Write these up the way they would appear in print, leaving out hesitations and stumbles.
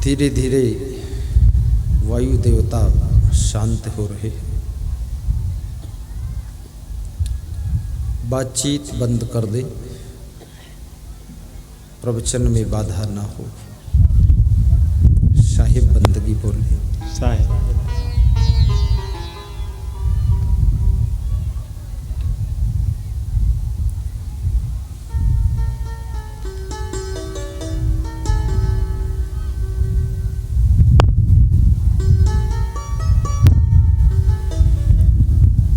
धीरे धीरे वायु देवता शांत हो रहे हैं। बातचीत बंद कर दे, प्रवचन में बाधा ना हो। साहिब बंदगी बोले। साहिब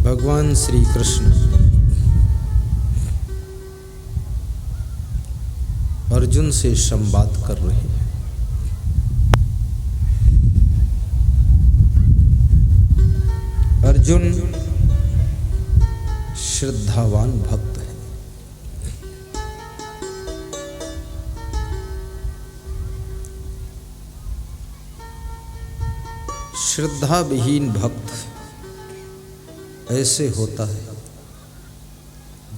भगवान श्री कृष्ण अर्जुन से संवाद कर रहे हैं। अर्जुन श्रद्धावान भक्त है। श्रद्धा विहीन भक्त ऐसे होता है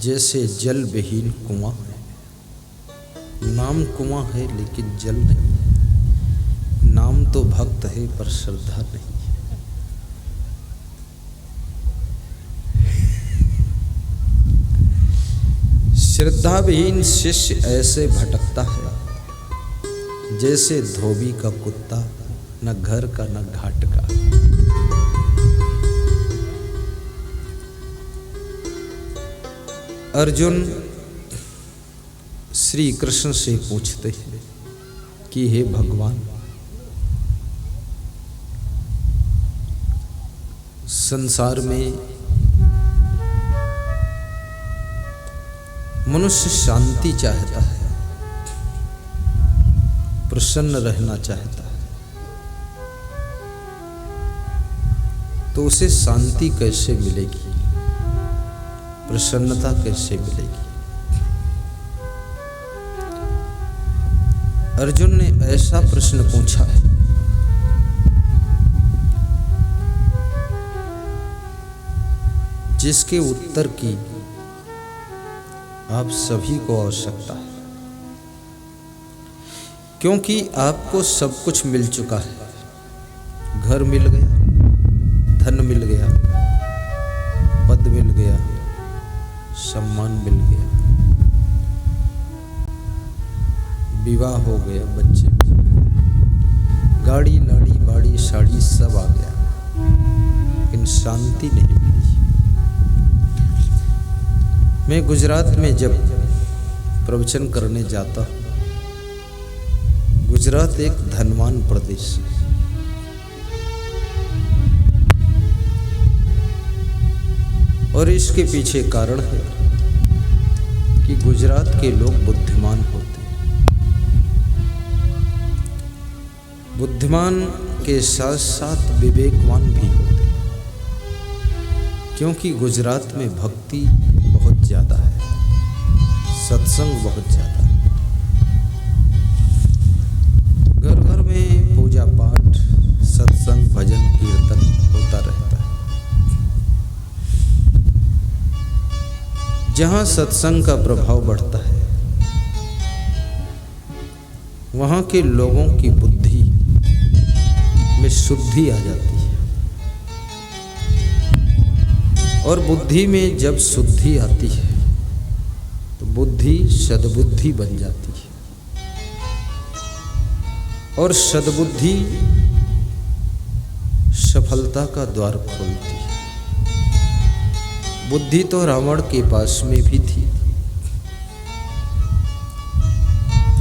जैसे जल विहीन कुआं है। नाम कुआं है लेकिन जल नहीं है। नाम तो भक्त है पर श्रद्धा नहीं है। श्रद्धा विहीन शिष्य ऐसे भटकता है जैसे धोबी का कुत्ता, न घर का न घाट का। अर्जुन श्री कृष्ण से पूछते हैं कि हे भगवान, संसार में मनुष्य शांति चाहता है, प्रसन्न रहना चाहता है, तो उसे शांति कैसे मिलेगी, प्रसन्नता कैसे मिलेगी? अर्जुन ने ऐसा प्रश्न पूछा है जिसके उत्तर की आप सभी को आवश्यकता है, क्योंकि आपको सब कुछ मिल चुका है। घर मिल गया, धन मिल गया, पद मिल गया, सम्मान मिल गया, विवाह हो गया, बच्चे मिल गए, गाड़ी लाड़ी बाड़ी साड़ी सब आ गया, लेकिन शांति नहीं मिली। मैं गुजरात में जब प्रवचन करने जाता हूँ, गुजरात एक धनवान प्रदेश है। और इसके पीछे कारण है कि गुजरात के लोग बुद्धिमान होते हैं। बुद्धिमान के साथ साथ विवेकवान भी होते हैं, क्योंकि गुजरात में भक्ति बहुत ज़्यादा है, सत्संग बहुत ज़्यादा है। घर घर में पूजा पाठ, सत्संग, भजन, कीर्तन होता रहता है। जहाँ सत्संग का प्रभाव बढ़ता है, वहाँ के लोगों की बुद्धि में शुद्धि आ जाती है, और बुद्धि में जब शुद्धि आती है तो बुद्धि सद्बुद्धि बन जाती है, और सद्बुद्धि सफलता का द्वार खोलती है। बुद्धि तो रावण के पास में भी थी,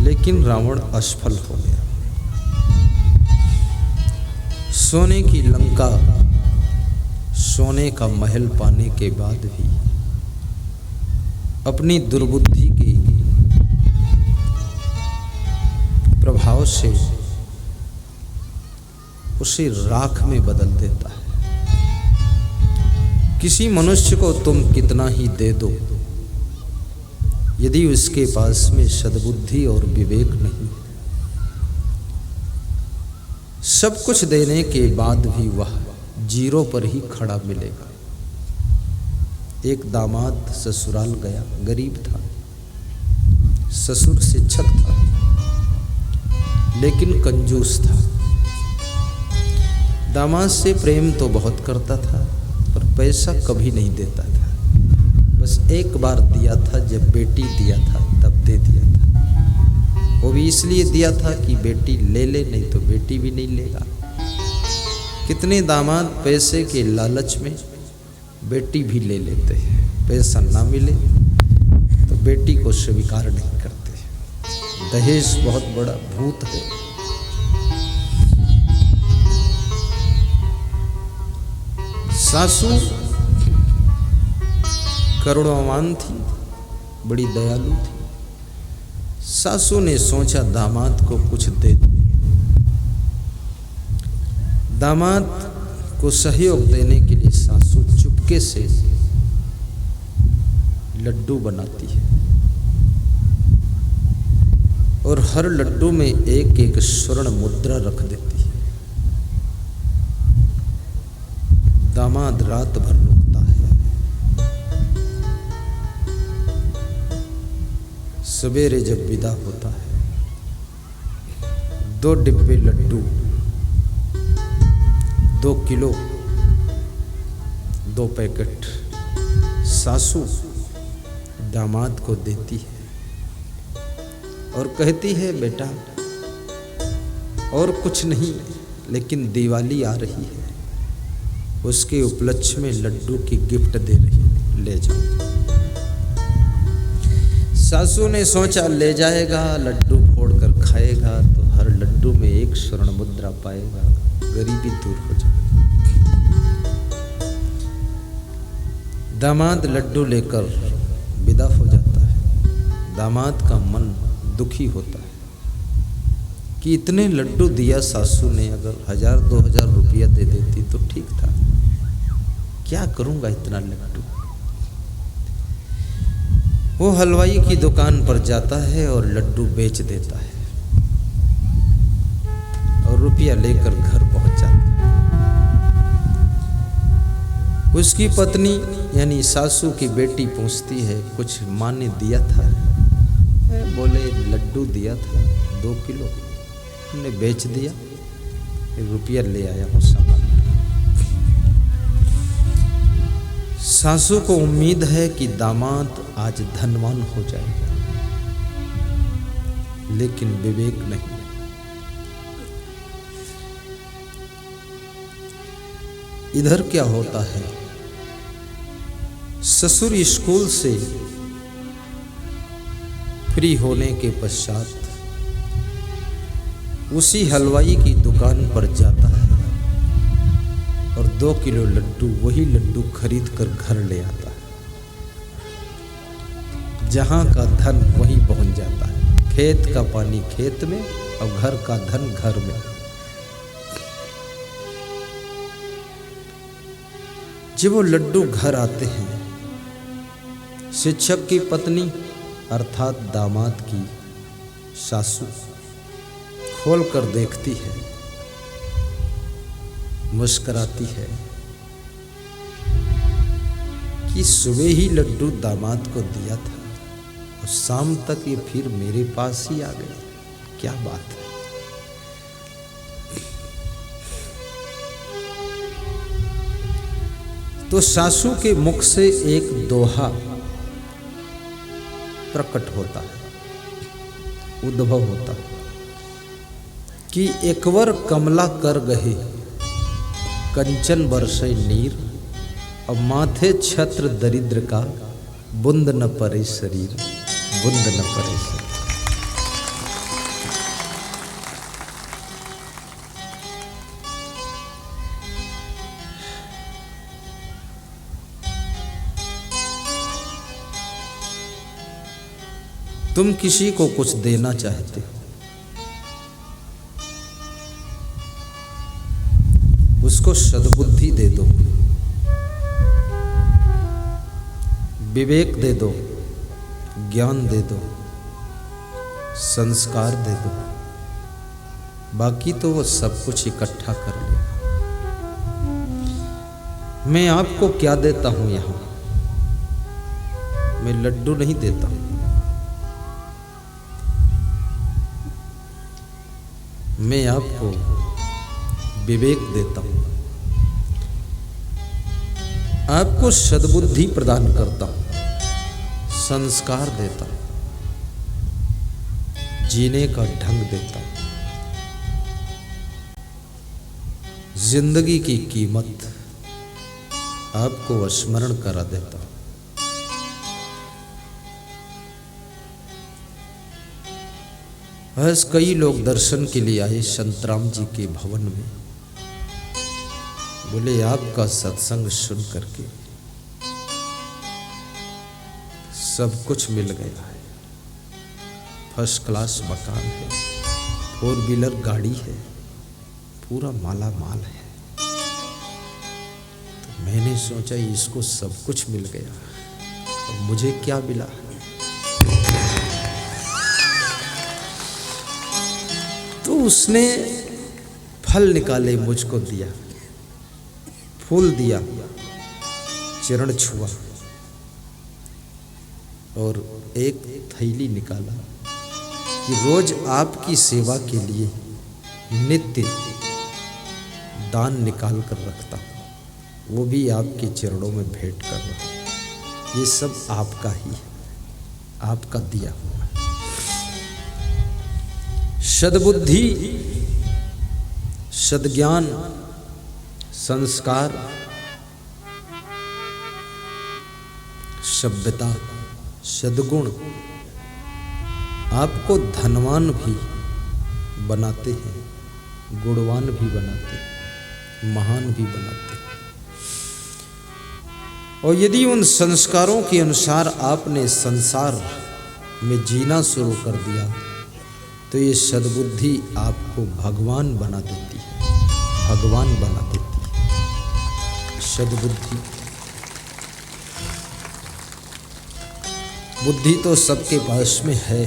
लेकिन रावण असफल हो गया। सोने की लंका, सोने का महल पाने के बाद भी अपनी दुर्बुद्धि के प्रभाव से उसे राख में बदल देता है। किसी मनुष्य को तुम कितना ही दे दो, यदि उसके पास में सद्बुद्धि और विवेक नहीं, सब कुछ देने के बाद भी वह जीरो पर ही खड़ा मिलेगा। एक दामाद ससुराल गया, गरीब था, ससुर शिक्षक था, लेकिन कंजूस था। दामाद से प्रेम तो बहुत करता था, पर पैसा कभी नहीं देता था। बस एक बार दिया था, जब बेटी दिया था तब दे दिया था। वो भी इसलिए दिया था कि बेटी ले ले, नहीं तो बेटी भी नहीं लेगा। कितने दामाद पैसे के लालच में बेटी भी ले लेते हैं, पैसा ना मिले तो बेटी को स्वीकार नहीं करते। दहेज बहुत बड़ा भूत है। सासू करुणावान थी, बड़ी दयालु थी। सासू ने सोचा दामाद को कुछ दे दो। दामाद को सहयोग देने के लिए सासू चुपके से लड्डू बनाती है और हर लड्डू में एक एक स्वर्ण मुद्रा रख देती है। दामाद रात भर रुकता है। सवेरे जब विदा होता है, 2 डिब्बे लड्डू, 2 किलो, 2 पैकेट सासू दामाद को देती है और कहती है, बेटा और कुछ नहीं, लेकिन दिवाली आ रही है, उसके उपलक्ष्य में लड्डू की गिफ्ट दे रही है, ले जाओ। सासू ने सोचा ले जाएगा, लड्डू फोड़कर खाएगा तो हर लड्डू में एक स्वर्ण मुद्रा पाएगा, गरीबी दूर हो जाएगी। दामाद लड्डू लेकर विदा हो जाता है। दामाद का मन दुखी होता है कि इतने लड्डू दिया सासू ने, अगर 1000-2000 रुपया दे देती तो ठीक था, क्या करूंगा इतना लड्डू। वो हलवाई की दुकान पर जाता है और लड्डू बेच देता है और रुपया लेकर घर पहुंच जाता है। उसकी पत्नी यानी सासू की बेटी पूछती है, कुछ माँ ने दिया था? बोले लड्डू दिया था 2 किलो, हमने बेच दिया, रुपया ले आया हूँ सामान। सासू को उम्मीद है कि दामाद आज धनवान हो जाएगा, लेकिन विवेक नहीं। इधर क्या होता है, ससुर स्कूल से फ्री होने के पश्चात उसी हलवाई की दुकान पर जाता है और 2 किलो लड्डू, वही लड्डू खरीद कर घर ले आता है। जहां का धन वहीं पहुंच जाता है। खेत का पानी खेत में और घर का धन घर में। जब वो लड्डू घर आते हैं, शिक्षक की पत्नी अर्थात दामाद की सासू खोल कर देखती है, मुस्कुराती है कि सुबह ही लड्डू दामाद को दिया था और शाम तक ये फिर मेरे पास ही आ गया, क्या बात है। तो सासू के मुख से एक दोहा प्रकट होता है, उद्भव होता है कि एकवर कमला कर गहे कंचन बरसे नीर, और माथे छत्र दरिद्र का बुंद न परे शरीर, बुंद न परे शरीर। तुम किसी को कुछ देना चाहते हो, उसको सद्बुद्धि दे दो, विवेक दे दो, ज्ञान दे दो, संस्कार दे दो, बाकी तो वो सब कुछ इकट्ठा कर लेगा। मैं आपको क्या देता हूं यहां, मैं लड्डू नहीं देता हूं। मैं आपको विवेक देता हूँ, आपको सद्बुद्धि प्रदान करता हूँ, संस्कार देता हूँ, जीने का ढंग देता हूँ, जिंदगी की कीमत आपको स्मरण करा देता हूँ। आज कई लोग दर्शन के लिए आए संतराम जी के भवन में। बोले आपका सत्संग सुन करके सब कुछ मिल गया है। फर्स्ट क्लास मकान है, 4 व्हीलर गाड़ी है, पूरा माला माल है। तो मैंने सोचा इसको सब कुछ मिल गया, और मुझे क्या मिला? तो उसने फल निकाले, मुझको दिया, फूल दिया, चरण छुआ और एक थैली निकाला कि रोज आपकी सेवा के लिए नित्य दान निकाल कर रखता हूँ, वो भी आपके चरणों में भेंट कर रहा हूँ। ये सब आपका ही है, आपका दिया हुआ। सद्बुद्धि, सद्ज्ञान, संस्कार, सभ्यता, सद्गुण आपको धनवान भी बनाते हैं, गुणवान भी बनाते हैं, महान भी बनाते हैं। और यदि उन संस्कारों के अनुसार आपने संसार में जीना शुरू कर दिया तो ये सद्बुद्धि आपको भगवान बना देती है, भगवान बना देती है। सद्बुद्धि, बुद्धि तो सबके पास में है,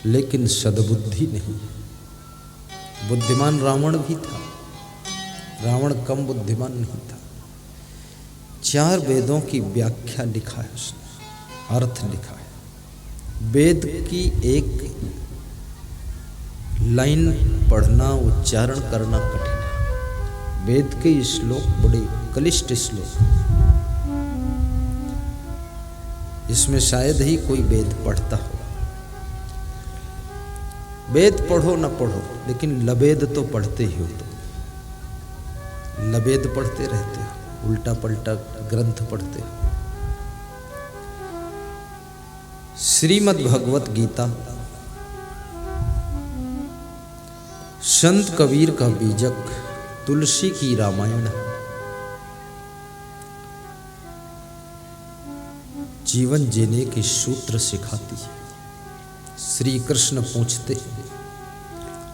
लेकिन सद्बुद्धि नहीं। बुद्धिमान रावण भी था, रावण कम बुद्धिमान नहीं था। 4 वेदों की व्याख्या लिखा है उसने, अर्थ लिखा है। वेद की एक लाइन पढ़ना, उच्चारण करना कठिन है। वेद के श्लोक बड़े क्लिष्ट श्लोक, इसमें शायद ही कोई वेद पढ़ता हो। वेद पढ़ो न पढ़ो, लेकिन लवेद तो पढ़ते ही हो। तो लवेद पढ़ते रहते हो, उल्टा पलटा ग्रंथ पढ़ते हो। श्रीमद् भगवत गीता संत कबीर का बीजक, तुलसी की रामायण जीवन जीने के सूत्र सिखाती है। श्री कृष्ण पूछते हैं,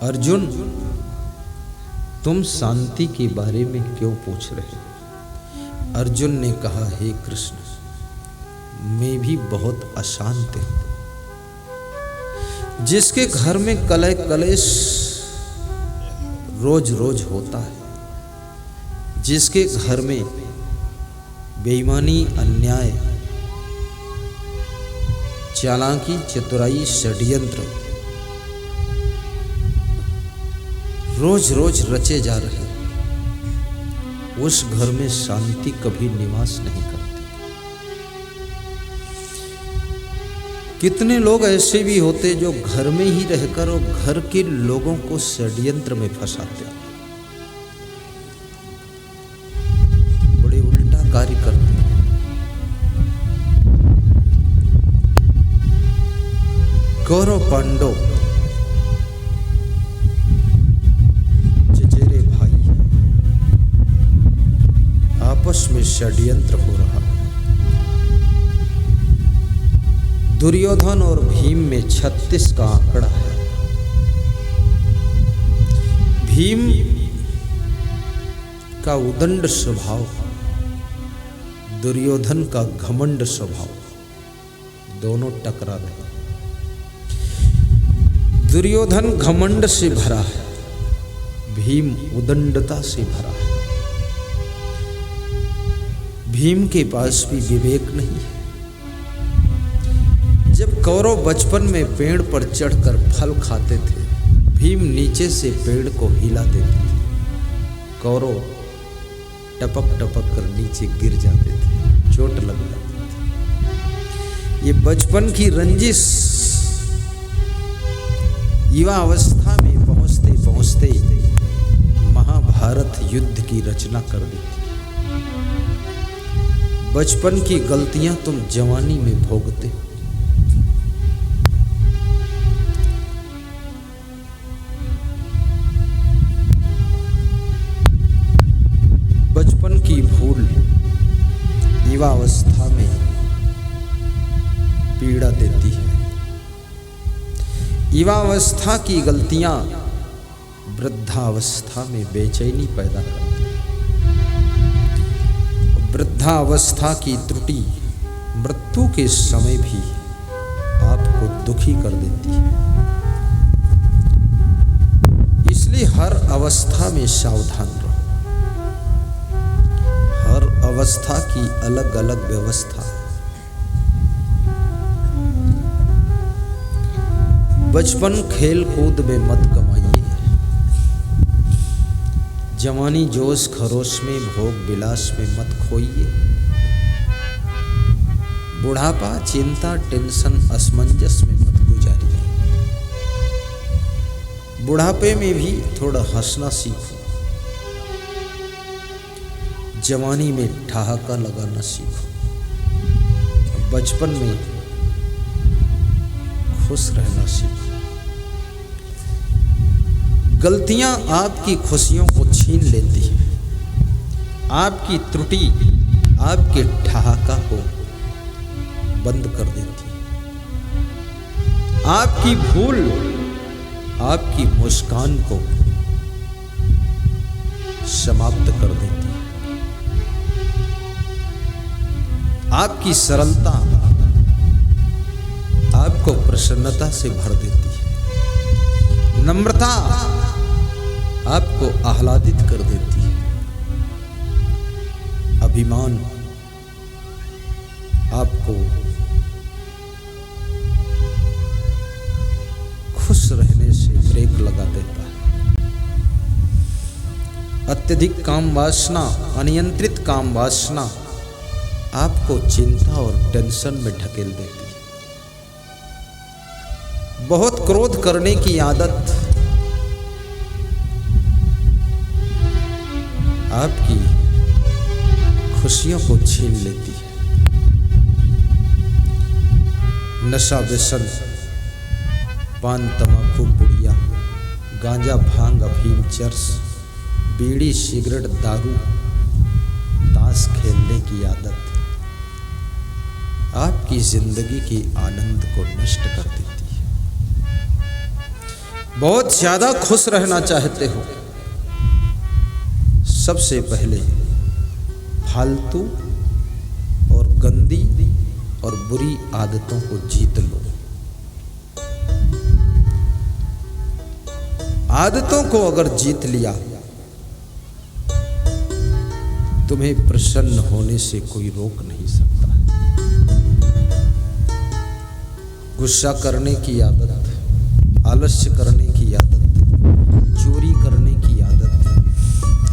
अर्जुन तुम शांति के बारे में क्यों पूछ रहे हो? अर्जुन ने कहा, हे कृष्ण, मैं भी बहुत अशांत हूं। जिसके घर में कलह कलेश रोज रोज होता है, जिसके घर में बेईमानी, अन्याय, चालाकी, चतुराई, षड्यंत्र रोज रोज रचे जा रहे, उस घर में शांति कभी निवास नहीं करती। कितने लोग ऐसे भी होते जो घर में ही रहकर और घर के लोगों को षड्यंत्र में फंसाते, बड़े उल्टा कार्य करते। कौरव पांडव चचेरे भाई, आपस में षड्यंत्र हो रहा। दुर्योधन और भीम में 36 का आंकड़ा है। भीम का उदंड स्वभाव, दुर्योधन का घमंड स्वभाव, दोनों टकरा रहे। दुर्योधन घमंड से भरा है, भीम उदंडता से भरा है। भीम के पास भी विवेक नहीं है। जब कौरव बचपन में पेड़ पर चढ़कर फल खाते थे, भीम नीचे से पेड़ को हिला देते थे, कौरव टपक टपक कर नीचे गिर जाते थे, चोट लग जाती थी। ये बचपन की रंजिश युवा अवस्था में पहुंचते पहुंचते महाभारत युद्ध की रचना कर देती। बचपन की गलतियां तुम जवानी में भोगते। बचपन की भूल युवावस्था में पीड़ा देती है। युवावस्था की गलतियां वृद्धावस्था में बेचैनी पैदा करती हैं। वृद्धावस्था की त्रुटि मृत्यु के समय भी आपको दुखी कर देती है। इसलिए हर अवस्था में सावधान रहो। हर अवस्था की अलग अलग व्यवस्था। बचपन खेल कूद में मत गमाइए। जवानी जोश खरोश में भोग विलास में मत खोइए। बुढ़ापा चिंता टेंशन असमंजस में मत गुजारिए। बुढ़ापे में भी थोड़ा हंसना सीखो। जवानी में ठहाका लगाना सीखो। बचपन में खुश रहना सीखो। गलतियां आपकी खुशियों को छीन लेती हैं। आपकी त्रुटि आपके ठहाका को बंद कर देती है। आपकी भूल आपकी मुस्कान को समाप्त कर देती है। आपकी सरलता आपको प्रसन्नता से भर देती है। नम्रता आपको आह्लादित कर देती है। अभिमान आपको खुश रहने से ब्रेक लगा देता है। अत्यधिक काम वासना, अनियंत्रित काम वासना आपको चिंता और टेंशन में ढकेल देती है। बहुत क्रोध करने की आदत आपकी खुशियों को छीन लेती है। नशा व्यसन, पान तंबाकू पुड़िया, गांजा भांग अफीम चरस, बीड़ी सिगरेट दारू, ताश खेलने की आदत आपकी जिंदगी के आनंद को नष्ट कर देती है। बहुत ज्यादा खुश रहना चाहते हो, सबसे पहले फालतू और गंदी और बुरी आदतों को जीत लो। आदतों को अगर जीत लिया, तुम्हें प्रसन्न होने से कोई रोक नहीं सकता। गुस्सा करने की आदत, आलस्य करने की आदत, चोरी करने की आदत,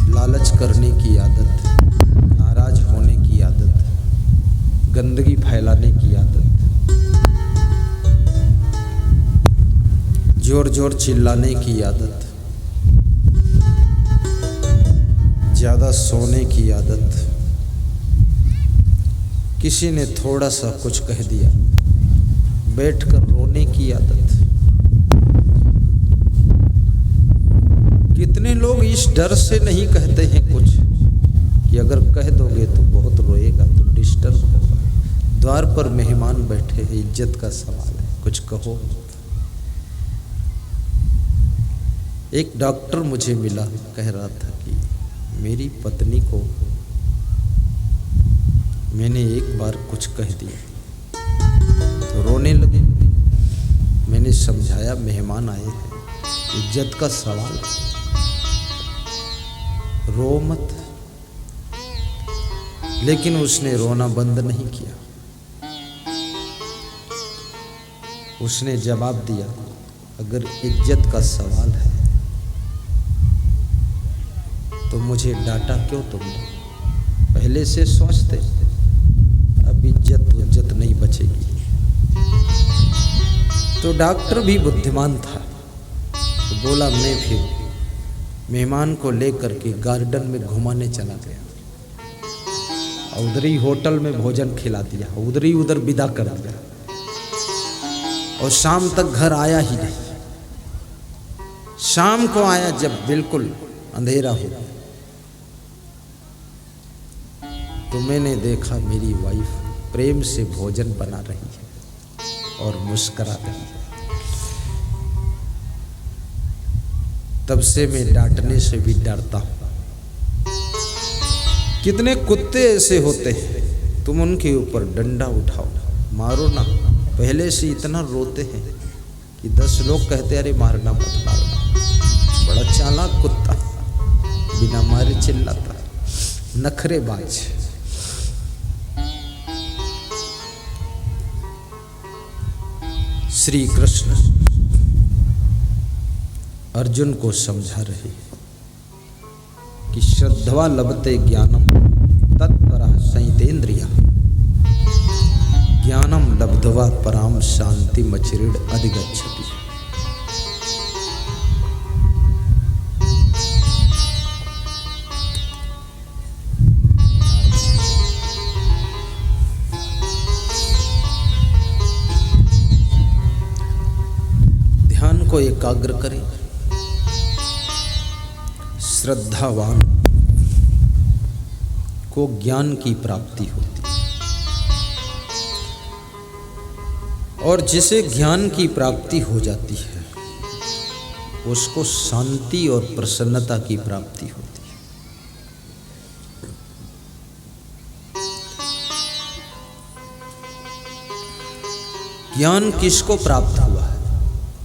लालच करने की आदत, नाराज होने की आदत, गंदगी फैलाने की आदत, जोर जोर चिल्लाने की आदत, ज्यादा सोने की आदत, किसी ने थोड़ा सा कुछ कह दिया बैठकर रोने की आदत। कितने लोग इस डर से नहीं कहते हैं कुछ कि अगर कह दोगे तो बहुत रोएगा, तो डिस्टर्ब होगा। द्वार पर मेहमान बैठे हैं, इज्जत का सवाल है, कुछ कहो। एक डॉक्टर मुझे मिला, कह रहा था कि मेरी पत्नी को मैंने एक बार कुछ कह दिया तो रोने लगी। मैंने समझाया मेहमान आए हैं, इज्जत का सवाल है, रो मत। लेकिन उसने रोना बंद नहीं किया। उसने जवाब दिया, अगर इज्जत का सवाल है तो मुझे डांटा क्यों तुमने? पहले से सोचते, अब इज्जत नहीं बचेगी। तो डॉक्टर भी बुद्धिमान था, तो बोला मैं फिर मेहमान को लेकर के गार्डन में घुमाने चला गया। उधर ही होटल में भोजन खिला दिया, उधर ही उधर विदा कर दिया, और शाम तक घर आया ही नहीं। शाम को आया जब बिल्कुल अंधेरा हो गया, तो मैंने देखा मेरी वाइफ प्रेम से भोजन बना रही है और मुस्कुरा रही है। तब से मैं डांटने से भी डरता हूं। कितने कुत्ते ऐसे होते हैं, तुम उनके ऊपर डंडा उठाओ, मारो ना, पहले से इतना रोते हैं कि 10 लोग कहते अरे मारना मत मारना। बड़ा चालाक कुत्ता, बिना मारे चिल्लाता, नखरेबाज। श्री कृष्ण अर्जुन को समझा रहे कि श्रद्धवा लभते ज्ञानम तत्परः संयतेन्द्रियः ज्ञानम लब्ध्वा पराम शांतिमचिरेण अधिगच्छति। ध्यान को एकाग्र करें। श्रद्धावान को ज्ञान की प्राप्ति होती है, और जिसे ज्ञान की प्राप्ति हो जाती है उसको शांति और प्रसन्नता की प्राप्ति होती है। ज्ञान किसको प्राप्त हुआ है,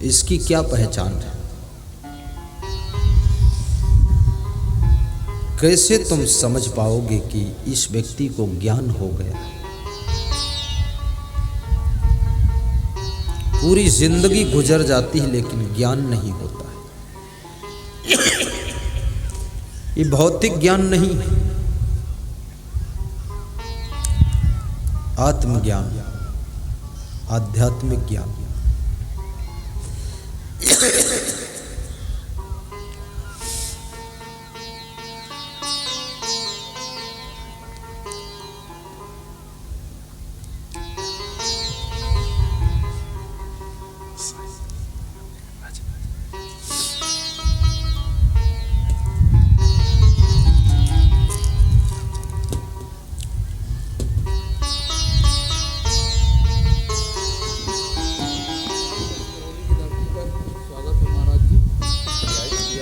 इसकी क्या पहचान है? कैसे तुम समझ पाओगे कि इस व्यक्ति को ज्ञान हो गया? पूरी जिंदगी गुजर जाती है लेकिन ज्ञान नहीं होता है। ये भौतिक ज्ञान नहीं, आत्मज्ञान, आध्यात्मिक ज्ञान।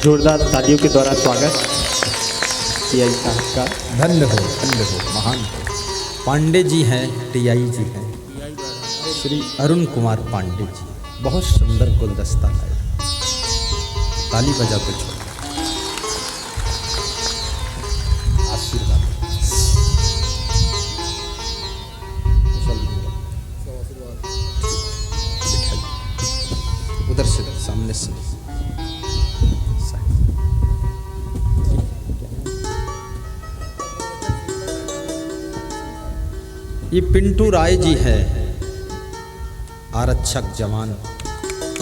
जोरदार तालियों के द्वारा स्वागत टीआई साहब का। धन्य हो, महान हो। पांडे जी हैं, टीआई जी हैं, श्री अरुण कुमार पांडे जी। बहुत सुंदर गुलदस्ता लाए, ताली बजा के छोड़, आशीर्वाद। उधर से सामने से ये पिंटू राय जी है, आरक्षक जवान,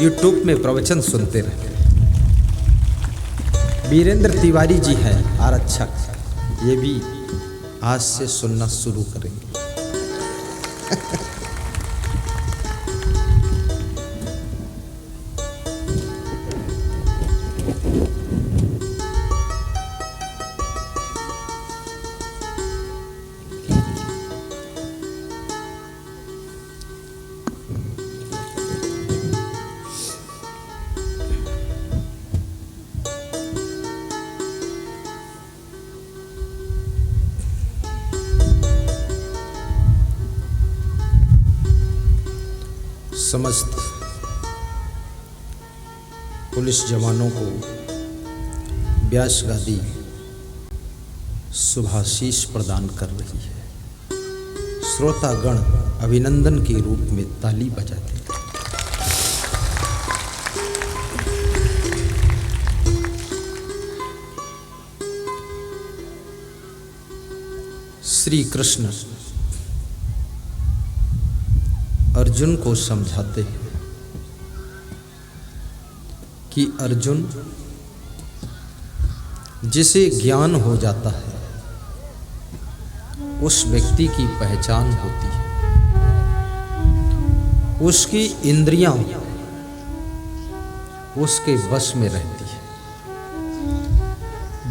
यूट्यूब में प्रवचन सुनते रहे। वीरेंद्र तिवारी जी हैं, आरक्षक, ये भी आज से सुनना शुरू करेंगे। समस्त पुलिस जवानों को व्यास गादी शुभाशीष प्रदान कर रही है। श्रोतागण अभिनंदन के रूप में ताली बजाते थे। श्री कृष्ण अर्जुन को समझाते हैं कि अर्जुन, जिसे ज्ञान हो जाता है उस व्यक्ति की पहचान होती है, उसकी इंद्रियां उसके वश में रहती है।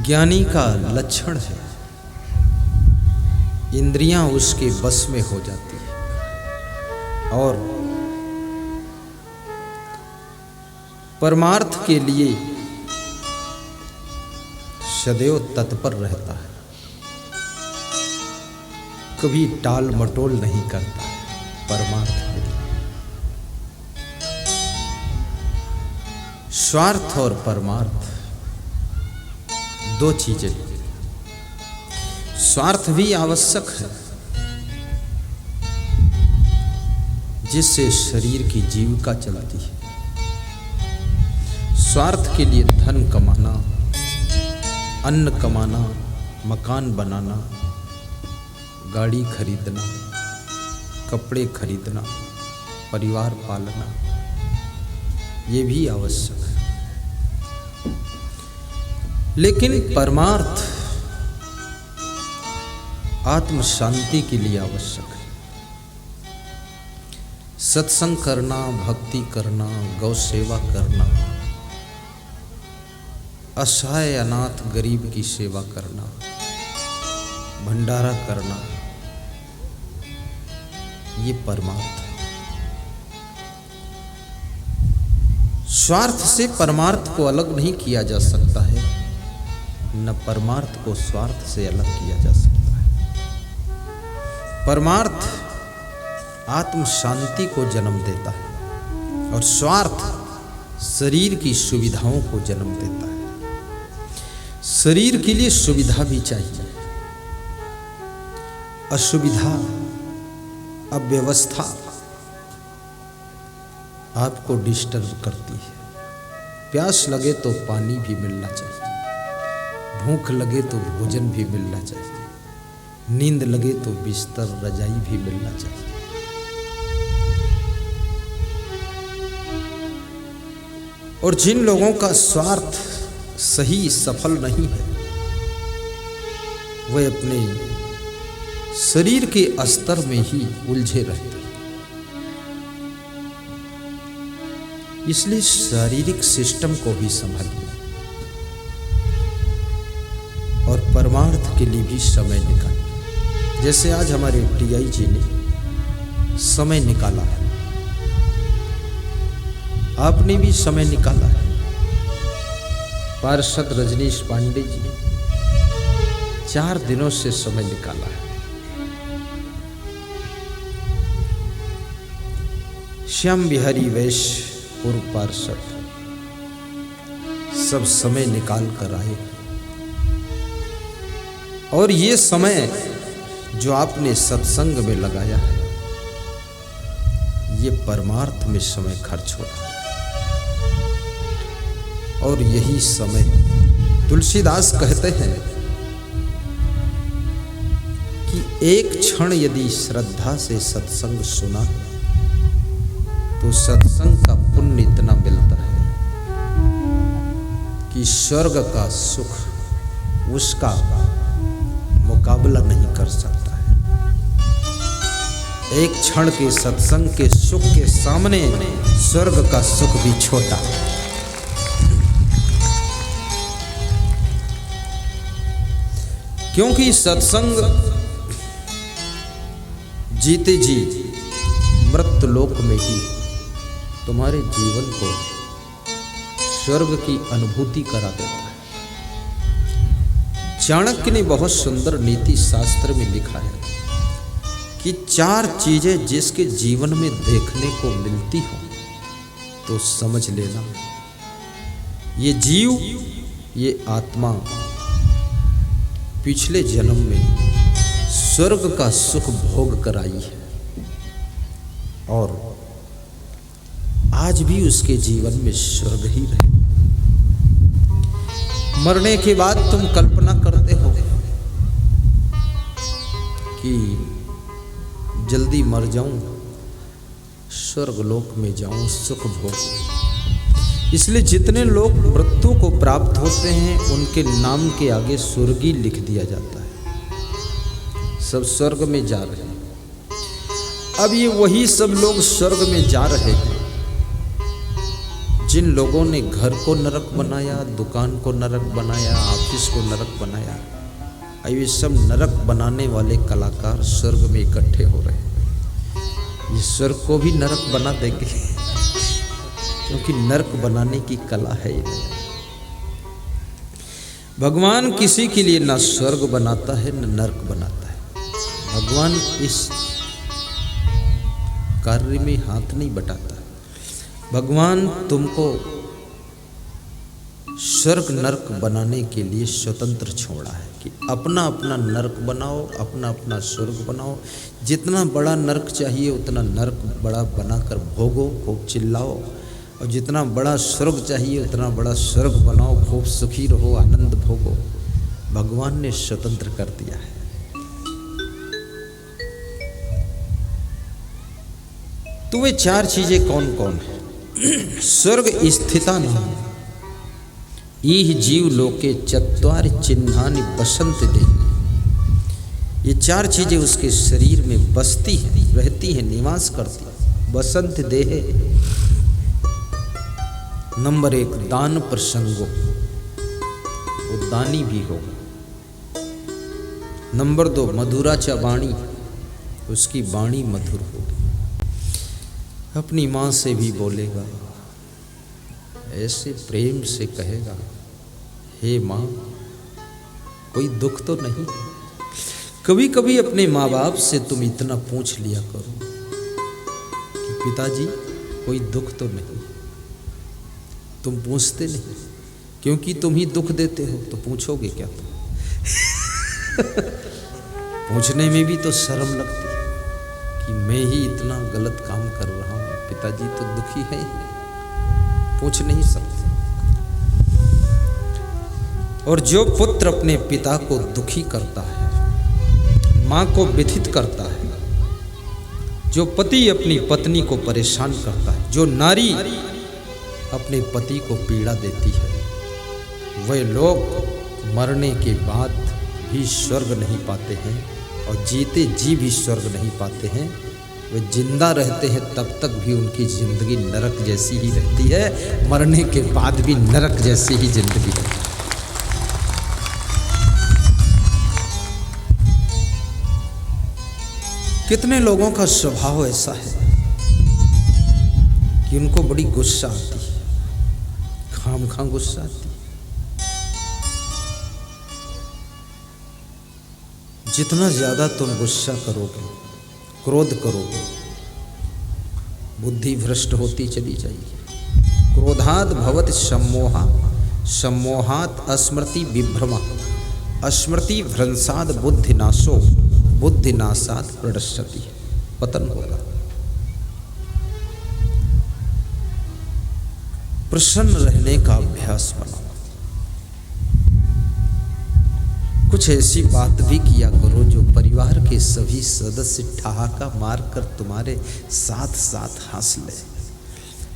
ज्ञानी का लक्षण है इंद्रियां उसके वश में हो जाती है और परमार्थ के लिए सदैव तत्पर रहता है, कभी टाल मटोल नहीं करता परमार्थ के लिए। स्वार्थ और परमार्थ दो चीजें, स्वार्थ भी आवश्यक है जिससे शरीर की जीविका चलती है। स्वार्थ के लिए धन कमाना, अन्न कमाना, मकान बनाना, गाड़ी खरीदना, कपड़े खरीदना, परिवार पालना, ये भी आवश्यक है। लेकिन परमार्थ आत्म शांति के लिए आवश्यक है। सत्संग करना, भक्ति करना, गौ सेवा करना, असहाय अनाथ गरीब की सेवा करना, भंडारा करना, ये परमार्थ है। स्वार्थ से परमार्थ को अलग नहीं किया जा सकता है, न परमार्थ को स्वार्थ से अलग किया जा सकता है। परमार्थ आत्म शांति को जन्म देता है और स्वार्थ शरीर की सुविधाओं को जन्म देता है। शरीर के लिए सुविधा भी चाहिए, असुविधा, अव्यवस्था आपको डिस्टर्ब करती है। प्यास लगे तो पानी भी मिलना चाहिए, भूख लगे तो भोजन भी मिलना चाहिए, नींद लगे तो बिस्तर रजाई भी मिलना चाहिए। और जिन लोगों का स्वार्थ सही सफल नहीं है, वे अपने शरीर के स्तर में ही उलझे रहते हैं। इसलिए शारीरिक सिस्टम को भी संभालिए और परमार्थ के लिए भी समय निकालिए। जैसे आज हमारे टीआई जी ने समय निकाला है, आपने भी समय निकाला है। पार्षद रजनीश पांडे जी 4 दिनों से समय निकाला है। श्याम बिहारी वैश्य पूर्व पार्षद सब समय निकाल कर आए और ये समय जो आपने सत्संग में लगाया है, ये परमार्थ में समय खर्च हो रहा है। और यही समय तुलसीदास कहते हैं कि एक क्षण यदि श्रद्धा से सत्संग सुना तो सत्संग का पुण्य इतना मिलता है कि स्वर्ग का सुख उसका मुकाबला नहीं कर सकता है। एक क्षण के सत्संग के सुख के सामने स्वर्ग का सुख भी छोटा है। क्योंकि सत्संग जीते जी मृत लोक में ही तुम्हारे जीवन को स्वर्ग की अनुभूति करा देता है। चाणक्य ने बहुत सुंदर नीति शास्त्र में लिखा है कि 4 चीजें जिसके जीवन में देखने को मिलती हो तो समझ लेना ये जीव, ये आत्मा पिछले जन्म में स्वर्ग का सुख भोग कर आई है और आज भी उसके जीवन में स्वर्ग ही रहे। मरने के बाद तुम कल्पना करते हो कि जल्दी मर जाऊं, स्वर्गलोक में जाऊं, सुख भोग। इसलिए जितने लोग मृत्यु को प्राप्त होते हैं उनके नाम के आगे स्वर्गी लिख दिया जाता है। सब स्वर्ग में जा रहे हैं। अब ये वही सब लोग स्वर्ग में जा रहे हैं जिन लोगों ने घर को नरक बनाया, दुकान को नरक बनाया, ऑफिस को नरक बनाया। अब ये सब नरक बनाने वाले कलाकार स्वर्ग में इकट्ठे हो रहे हैं। ये स्वर्ग को भी नरक बना देंगे क्योंकि नरक बनाने की कला है ये। भगवान किसी के लिए ना स्वर्ग बनाता है न नरक बनाता है। भगवान इस कार्य में हाथ नहीं बटाता। भगवान तुमको स्वर्ग नरक बनाने के लिए स्वतंत्र छोड़ा है कि अपना अपना नरक बनाओ, अपना अपना स्वर्ग बनाओ। जितना बड़ा नरक चाहिए उतना नरक बड़ा बनाकर भोगो, खूब चिल्लाओ, और जितना बड़ा स्वर्ग चाहिए उतना बड़ा स्वर्ग बनाओ, खूब सुखी रहो, आनंद भोगो। भगवान ने स्वतंत्र कर दिया है। तो वे चार चीजें कौन कौन है? स्वर्ग स्थिता नाम इह जीव लोके चत्वारि चिन्हानि बसंत दे। ये चार चीजें उसके शरीर में बसती हैं, रहती हैं, निवास करती हैं। बसंत देह। नंबर 1 दान प्रसंगो, वो दानी भी होगा। नंबर 2 मधुरा च वाणी, उसकी वाणी मधुर होगी। अपनी माँ से भी बोलेगा, ऐसे प्रेम से कहेगा, हे माँ कोई दुख तो नहीं। कभी कभी अपने माँ बाप से तुम इतना पूछ लिया करो कि पिताजी कोई दुख तो नहीं। तुम पूछते नहीं क्योंकि तुम ही दुख देते हो, तो पूछोगे क्या तुम? पूछने में भी तो शर्म लगती है कि मैं ही इतना गलत काम कर रहा हूँ, पिताजी तो दुखी है ही, पूछ नहीं सकते। और जो पुत्र अपने पिता को दुखी करता है, माँ को व्यथित करता है, जो पति अपनी पत्नी को परेशान करता है, जो नारी अपने पति को पीड़ा देती है, वे लोग मरने के बाद भी स्वर्ग नहीं पाते हैं और जीते जी भी स्वर्ग नहीं पाते हैं। वे जिंदा रहते हैं तब तक भी उनकी जिंदगी नरक जैसी ही रहती है, मरने के बाद भी नरक जैसी ही जिंदगी है। कितने लोगों का स्वभाव ऐसा है कि उनको बड़ी गुस्सा आती है, खामखा गुस्सा आती है। जितना ज्यादा तुम गुस्सा करोगे, क्रोध करोगे, बुद्धि भ्रष्ट होती चली जाएगी। क्रोधाद भवति सम्मोहा, सम्मोहात अस्मृति विभ्रमा, अस्मृति भ्रंसाद बुद्धिनाशो, बुद्धिनाशात प्रणश्यति, पतन होगा। प्रसन्न रहने का अभ्यास बनाओ। कुछ ऐसी बात भी किया करो जो परिवार के सभी सदस्य ठहाका मारकर तुम्हारे साथ साथ हंस ले।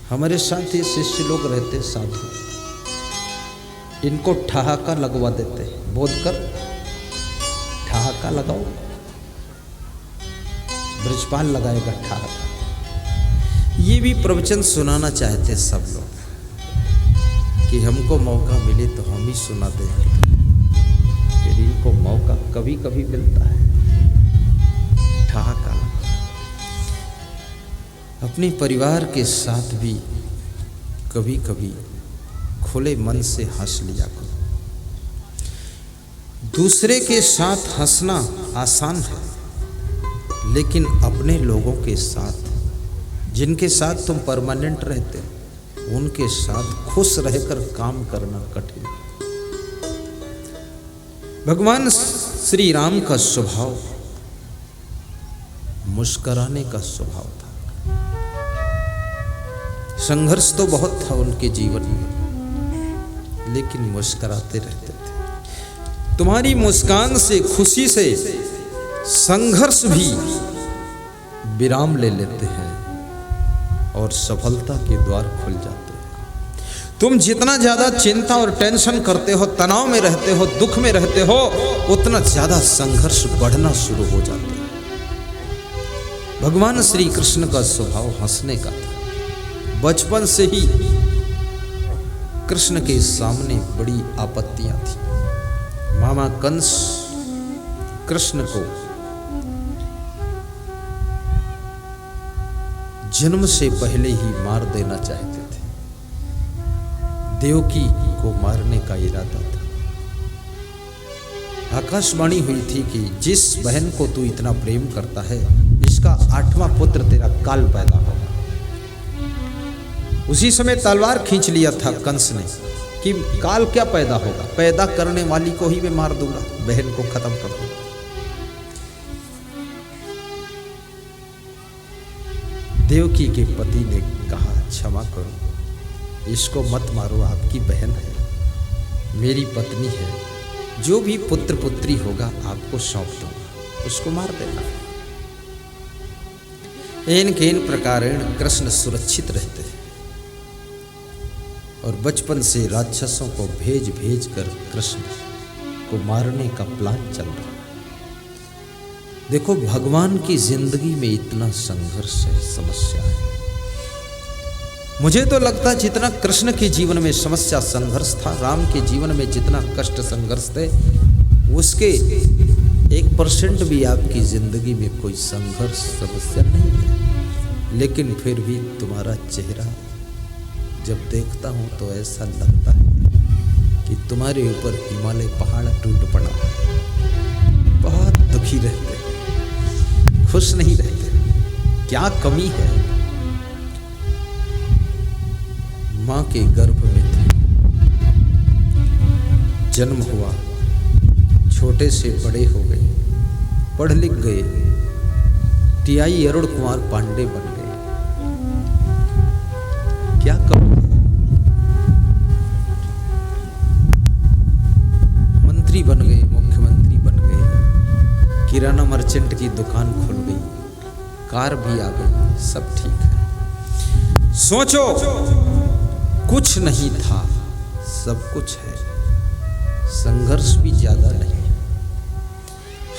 हमारे साथ ये शिष्य लोग रहते साधु, इनको ठहाका लगवा देते हैं, बोलकर ठहाका लगाओ। ब्रजपाल लगाएगा ठहाका। ये भी प्रवचन सुनाना चाहते सब लोग कि हमको मौका मिले तो हम ही सुना देंगे। फिर इनको मौका कभी कभी मिलता है ठहाका। अपने परिवार के साथ भी कभी कभी खुले मन से हंस लिया करो। दूसरे के साथ हंसना आसान है, लेकिन अपने लोगों के साथ, जिनके साथ तुम परमानेंट रहते हो, उनके साथ खुश रहकर काम करना कठिन। भगवान श्री राम का स्वभाव मुस्कुराने का स्वभाव था। संघर्ष तो बहुत था उनके जीवन में, लेकिन मुस्कुराते रहते थे। तुम्हारी मुस्कान से, खुशी से संघर्ष भी विराम ले लेते हैं और सफलता के द्वार खुल जाते हैं। तुम जितना ज्यादा चिंता और टेंशन करते हो, तनाव में रहते हो, दुख में रहते हो, उतना ज्यादा संघर्ष बढ़ना शुरू हो जाता है। भगवान श्री कृष्ण का स्वभाव हंसने का था। बचपन से ही कृष्ण के सामने बड़ी आपत्तियां थी। मामा कंस कृष्ण को जन्म से पहले ही मार देना चाहते थे। देवकी को मारने का इरादा था। आकाशवाणी हुई थी कि जिस बहन को तू इतना प्रेम करता है, इसका 8वां पुत्र तेरा काल पैदा होगा। उसी समय तलवार खींच लिया था कंस ने कि काल क्या पैदा होगा, पैदा करने वाली को ही मैं मार दूंगा, बहन को खत्म कर दूंगा। देवकी के पति ने कहा, क्षमा करो, इसको मत मारो, आपकी बहन है, मेरी पत्नी है, जो भी पुत्र पुत्री होगा आपको सौंप दूंगा, उसको मार देना। इन केन प्रकारेण कृष्ण सुरक्षित रहते हैं और बचपन से राक्षसों को भेज भेज कर कृष्ण को मारने का प्लान चल रहा है। देखो, भगवान की जिंदगी में इतना संघर्ष है, समस्या है। मुझे तो लगता है जितना कृष्ण के जीवन में समस्या संघर्ष था, राम के जीवन में जितना कष्ट संघर्ष थे, उसके 1% भी आपकी जिंदगी में कोई संघर्ष समस्या नहीं है। लेकिन फिर भी तुम्हारा चेहरा जब देखता हूं तो ऐसा लगता है कि तुम्हारे ऊपर हिमालय पहाड़ टूट पड़ा है। बहुत दुखी रहते, खुश नहीं रहते। क्या कमी है? मां के गर्भ में थे, जन्म हुआ, छोटे से बड़े हो गए, पढ़ लिख गए, टीआई अरुण कुमार पांडे बन गए। क्या कमी है? मंत्री बन गए, मुख्यमंत्री बन गए, किराना मर्चेंट की दुकान खुल गई, कार भी आ गई, सब ठीक है। सोचो, कुछ नहीं था, सब कुछ है, संघर्ष भी ज्यादा नहीं।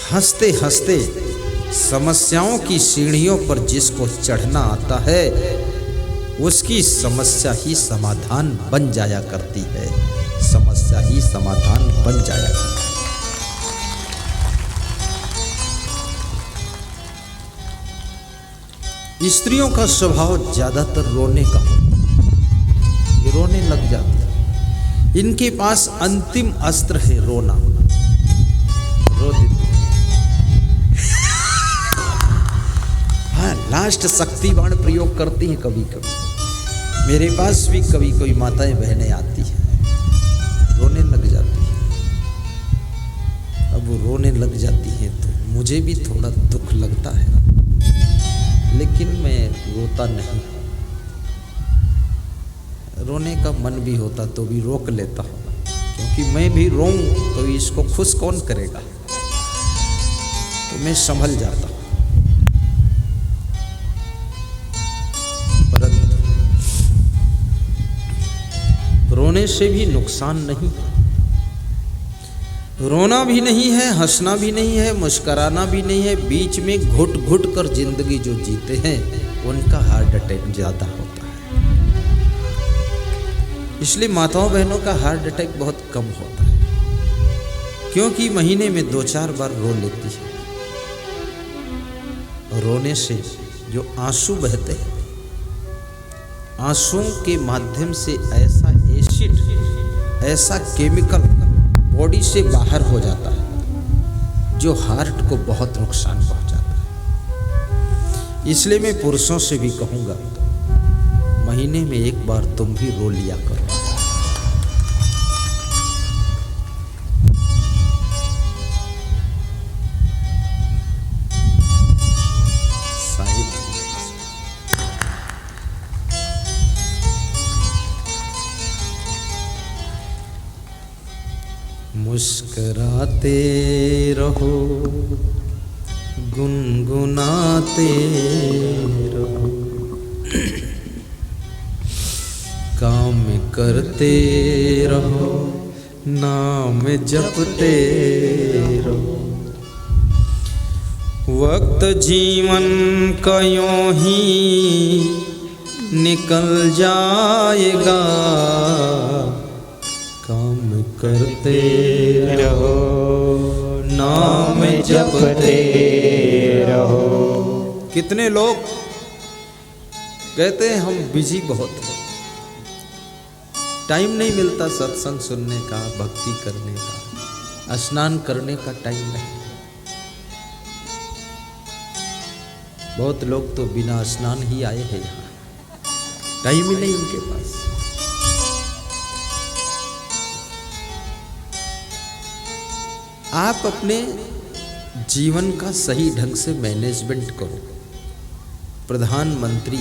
हंसते हंसते समस्याओं की सीढ़ियों पर जिसको चढ़ना आता है, उसकी समस्या ही समाधान बन जाया करती है। समस्या ही समाधान बन जाया करती है। स्त्रियों का स्वभाव ज्यादातर रोने का होता है, ये रोने लग जाती है। इनके पास अंतिम अस्त्र है रोना, रो देती। हाँ, लास्ट शक्ति बाण प्रयोग करती हैं कभी कभी। मेरे पास भी कभी कोई माताएं बहनें आती हैं, रोने लग जाती हैं। अब वो रोने लग जाती है तो मुझे भी थोड़ा दुख लगता है, लेकिन मैं रोता नहीं। रोने का मन भी होता तो भी रोक लेता हूँ, क्योंकि मैं भी रोऊं तो इसको खुश कौन करेगा, तो मैं संभल जाता हूँ। परंतु रोने से भी नुकसान नहीं है। रोना भी नहीं है, हंसना भी नहीं है, मुस्कराना भी नहीं है। बीच में घुट घुट कर जिंदगी जो जीते हैं, उनका हार्ट अटैक ज्यादा होता है। इसलिए माताओं बहनों का हार्ट अटैक बहुत कम होता है, क्योंकि महीने में 2-4 बार रो लेती है। रोने से जो आंसू बहते हैं, आंसुओं के माध्यम से ऐसा एसिड, ऐसा केमिकल बॉडी से बाहर हो जाता है, जो हार्ट को बहुत नुकसान पहुंचाता है। इसलिए मैं पुरुषों से भी कहूंगा, महीने में 1 बार तुम भी रो लिया करो। मुस्कराते रहो, गुनगुनाते रहो, काम करते रहो, नाम जपते रहो। वक्त जीवन का यूं ही निकल जाएगा, काम करते रहो, नाम जपते रहो। कितने लोग कहते हैं हम बिजी बहुत हैं, टाइम नहीं मिलता सत्संग सुनने का, भक्ति करने का, स्नान करने का टाइम नहीं। बहुत लोग तो बिना स्नान ही आए हैं यहाँ, टाइम ही नहीं उनके पास। आप अपने जीवन का सही ढंग से मैनेजमेंट करो। प्रधानमंत्री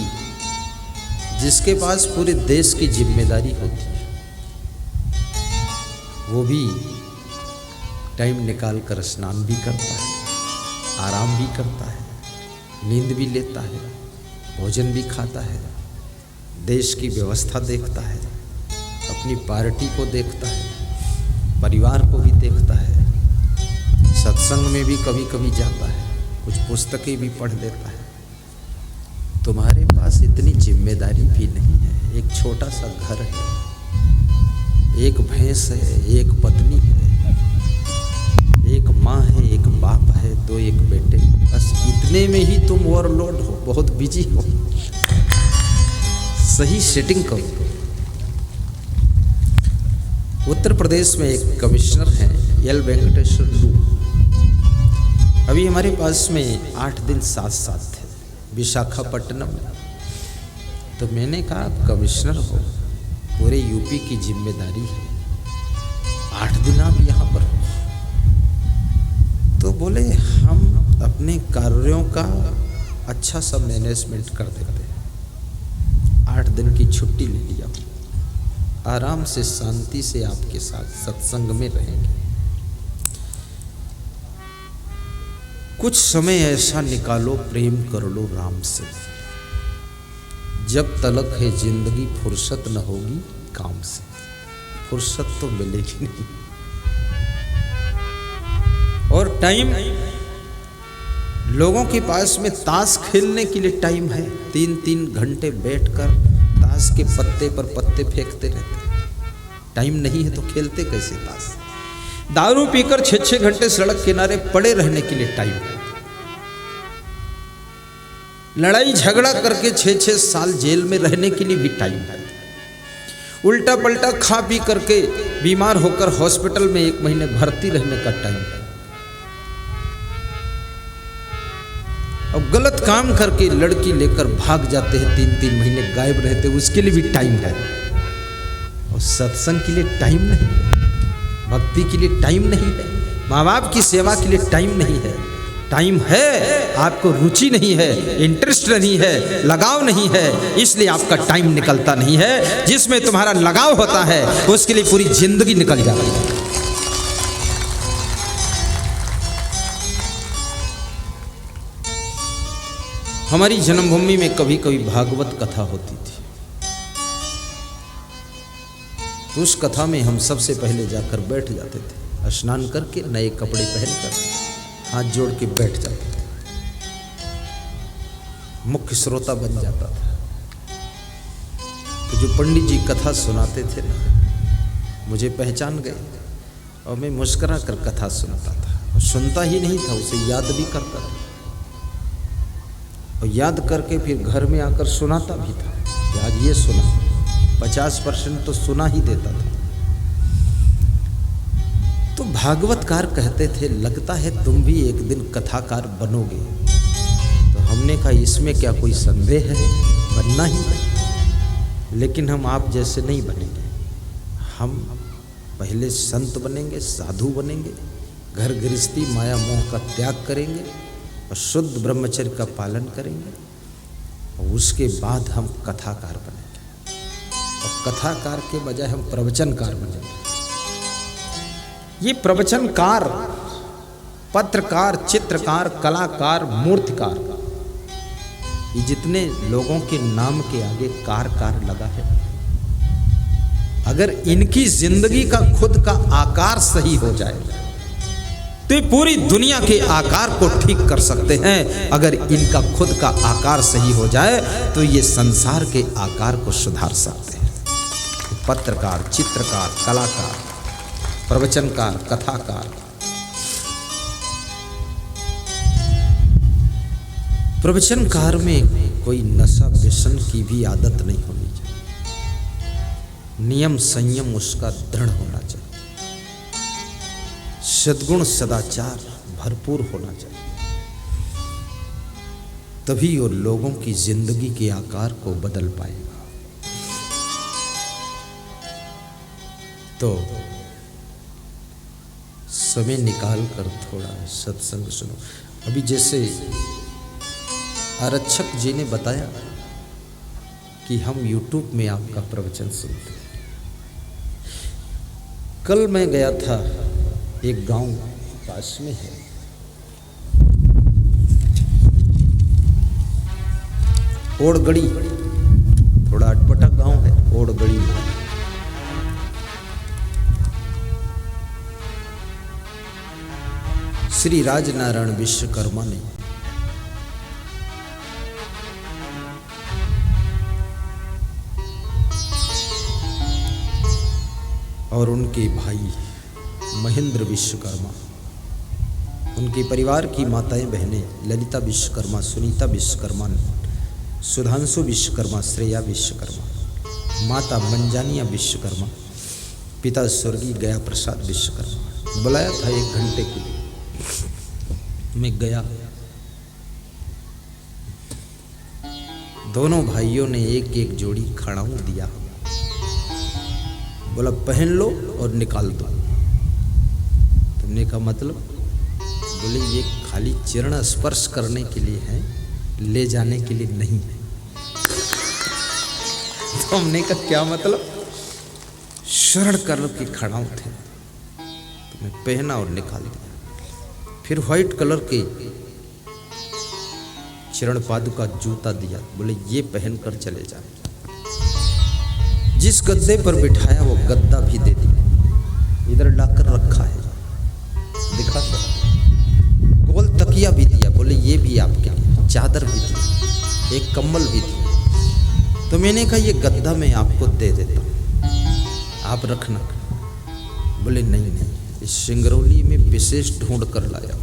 जिसके पास पूरे देश की जिम्मेदारी होती है, वो भी टाइम निकाल कर स्नान भी करता है, आराम भी करता है, नींद भी लेता है, भोजन भी खाता है, देश की व्यवस्था देखता है, अपनी पार्टी को देखता है, परिवार को भी देखता है, सत्संग में भी कभी कभी जाता है, कुछ पुस्तकें भी पढ़ लेता है। तुम्हारे पास इतनी जिम्मेदारी भी नहीं है। एक छोटा सा घर है, एक भैंस है, एक पत्नी है, एक माँ है, एक बाप है, दो एक बेटे, बस इतने में ही तुम ओवरलोड हो, बहुत बिजी हो। सही सेटिंग करो। उत्तर प्रदेश में एक कमिश्नर हैं एल वेंकटेश्वर लू, अभी हमारे पास में 8 दिन साथ थे विशाखापट्टनम में। तो मैंने कहा आप कमिश्नर हो, पूरे यूपी की जिम्मेदारी है, 8 दिन आप यहाँ पर हो। तो बोले हम अपने कार्यों का अच्छा सा मैनेजमेंट कर देते हैं, 8 दिन की छुट्टी ले लिया, आराम से शांति से आपके साथ सत्संग में रहेंगे। कुछ समय ऐसा निकालो, प्रेम कर लो राम से, जब तलक है जिंदगी फुर्सत न होगी काम से। फुर्सत तो मिलेगी नहीं। और टाइम, लोगों के पास में ताश खेलने के लिए टाइम है, 3-3 घंटे बैठकर ताश के पत्ते पर पत्ते फेंकते रहते हैं। टाइम नहीं है तो खेलते कैसे ताश? दारू पीकर 6-6 घंटे सड़क किनारे पड़े रहने के लिए टाइम है। लड़ाई झगड़ा करके 6-6 साल जेल में रहने के लिए भी टाइम है। उल्टा पलटा खा पी करके बीमार होकर हॉस्पिटल में 1 महीने भर्ती रहने का टाइम है। अब गलत काम करके लड़की लेकर भाग जाते हैं, 3-3 महीने गायब रहते हैं, उसके लिए भी टाइम है। और सत्संग के लिए टाइम नहीं है, भक्ति के लिए टाइम नहीं है, माँ बाप की सेवा के लिए टाइम नहीं है। टाइम है, आपको रुचि नहीं है, इंटरेस्ट नहीं है, लगाव नहीं है, इसलिए आपका टाइम निकलता नहीं है। जिसमें तुम्हारा लगाव होता है उसके लिए पूरी जिंदगी निकल जाती है। हमारी जन्मभूमि में कभी कभी भागवत कथा होती थी, तो उस कथा में हम सबसे पहले जाकर बैठ जाते थे, स्नान करके नए कपड़े पहनकर हाथ जोड़ के बैठ जाते थे, मुख्य श्रोता बन जाता था। तो जो पंडित जी कथा सुनाते थे ना, मुझे पहचान गए और मैं मुस्कुरा कर कथा सुनाता था, और सुनता ही नहीं था, उसे याद भी करता था, और याद करके फिर घर में आकर सुनाता भी था कि आज ये सुना। 50% तो सुना ही देता था। तो भागवतकार कहते थे लगता है तुम भी एक दिन कथाकार बनोगे। तो हमने कहा इसमें क्या कोई संदेह है, बनना ही है, लेकिन हम आप जैसे नहीं बनेंगे। हम पहले संत बनेंगे, साधु बनेंगे, घर गृहस्थी माया मोह का त्याग करेंगे और शुद्ध ब्रह्मचर्य का पालन करेंगे, और उसके बाद हम कथाकार बनेंगे। और कथाकार के बजाय हम प्रवचनकार बनेंगे। ये प्रवचनकार पत्रकार, चित्रकार, कलाकार, मूर्तिकार, ये जितने लोगों के नाम के आगे कार लगा है, अगर इनकी जिंदगी का खुद का आकार सही हो जाए तो ये पूरी दुनिया के आकार को ठीक कर सकते हैं। अगर इनका खुद का आकार सही हो जाए तो ये संसार के आकार को सुधार सकते हैं। पत्रकार, चित्रकार, कलाकार, प्रवचनकार, कथाकार। प्रवचनकार में कोई नशा व्यसन की भी आदत नहीं होनी चाहिए। नियम संयम उसका दृढ़ होना चाहिए। सद्गुण सदाचार भरपूर होना चाहिए, तभी वो लोगों की जिंदगी के आकार को बदल पाएगा। तो समय निकाल कर थोड़ा सत्संग सुनो। अभी जैसे आरक्षक जी ने बताया कि हम YouTube में आपका प्रवचन सुनते हैं। कल मैं गया था, एक गांव पास में है, ओड़गड़ी, थोड़ा अटपटा गांव है, ओड़गड़ी नाम। श्री राजनारायण विश्वकर्मा ने और उनके भाई महेंद्र विश्वकर्मा, उनके परिवार की माताएं बहनें ललिता विश्वकर्मा, सुनीता विश्वकर्मा, सुधांशु विश्वकर्मा, श्रेया विश्वकर्मा, माता मंजानिया विश्वकर्मा, पिता स्वर्गीय गया प्रसाद विश्वकर्मा। बुलाया था 1 घंटे के लिए, मैं गया। दोनों भाइयों ने एक एक जोड़ी खड़ाऊ दिया, बोला पहन लो और निकाल दो। तुमने कहा मतलब? बोले ये खाली चरण स्पर्श करने के लिए है, ले जाने के लिए नहीं है। तो हमने कहा क्या मतलब? शरण कर के खड़ाऊ थे, तो मैं पहना और निकाल दिया। फिर व्हाइट कलर के चरण पादुका जूता दिया, बोले ये पहनकर चले जा। जिस गद्दे पर बिठाया वो गद्दा भी दे दिया, इधर लाकर रखा है, दिखा सर। गोल तकिया भी दिया, बोले ये भी आपके लिए। चादर भी दी, एक कंबल भी दिया। तो मैंने कहा ये गद्दा मैं आपको दे देता हूँ, आप रखना। बोले नहीं नहीं, इस सिंगरौली में विशेष ढूंढ कर लाया,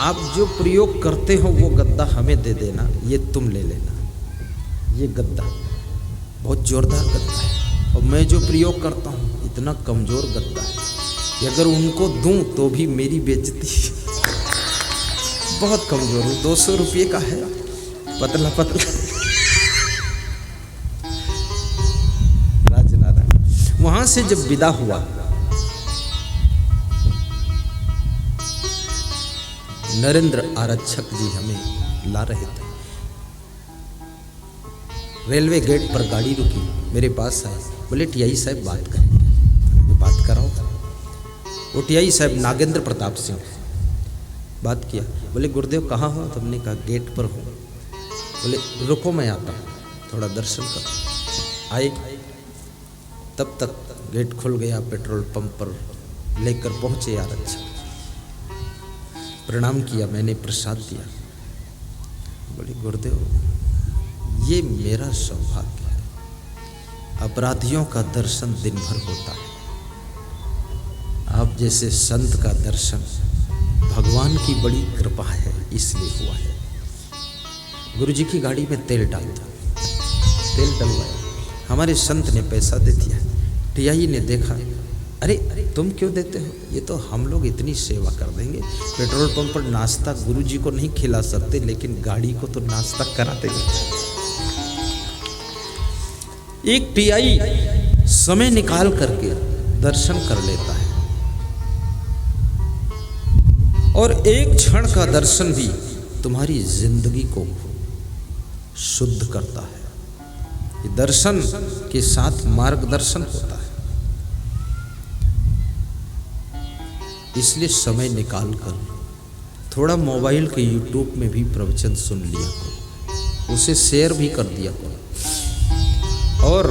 आप जो प्रयोग करते हो वो गद्दा हमें दे देना, ये तुम ले लेना। ये गद्दा बहुत जोरदार गद्दा है, और मैं जो प्रयोग करता हूँ इतना कमजोर गद्दा है कि अगर उनको दूं तो भी मेरी बेइज्जती। बहुत कमजोर हूँ, 200 रुपये का है, पतला पतला। राजनारायण वहां से जब विदा हुआ, नरेंद्र आरक्षक जी हमें ला रहे थे। रेलवे गेट पर गाड़ी रुकी, मेरे पास आए, बोले टीआई साहब बात करेंगे। बात कराओ। वो टीआई साहब नागेंद्र प्रताप सिंह, बात किया। बोले गुरुदेव कहाँ हो? तो हमने कहा गेट पर हूँ। बोले रुको मैं आता हूँ, थोड़ा दर्शन कर। आए, तब तक गेट खुल गया। पेट्रोल पंप पर लेकर पहुँचे आरक्षक। प्रणाम किया, मैंने प्रसाद दिया। बोले गुरुदेव ये मेरा सौभाग्य है, अपराधियों का दर्शन दिन भर होता है, आप जैसे संत का दर्शन भगवान की बड़ी कृपा है, इसलिए हुआ है। गुरुजी की गाड़ी में तेल डाल दो। तेल डलवाया, हमारे संत ने पैसा दे दिया। टीआई ने देखा, अरे तुम क्यों देते हो? ये तो हम लोग इतनी सेवा कर देंगे। पेट्रोल पंप पर नाश्ता गुरुजी को नहीं खिला सकते, लेकिन गाड़ी को तो नाश्ता करा देंगे। एक टीआई समय निकाल करके दर्शन कर लेता है, और एक क्षण का दर्शन भी तुम्हारी जिंदगी को शुद्ध करता है। ये दर्शन के साथ मार्गदर्शन होता है। इसलिए समय निकाल कर थोड़ा मोबाइल के यूट्यूब में भी प्रवचन सुन लिया करो, उसे शेयर भी कर दिया करो। और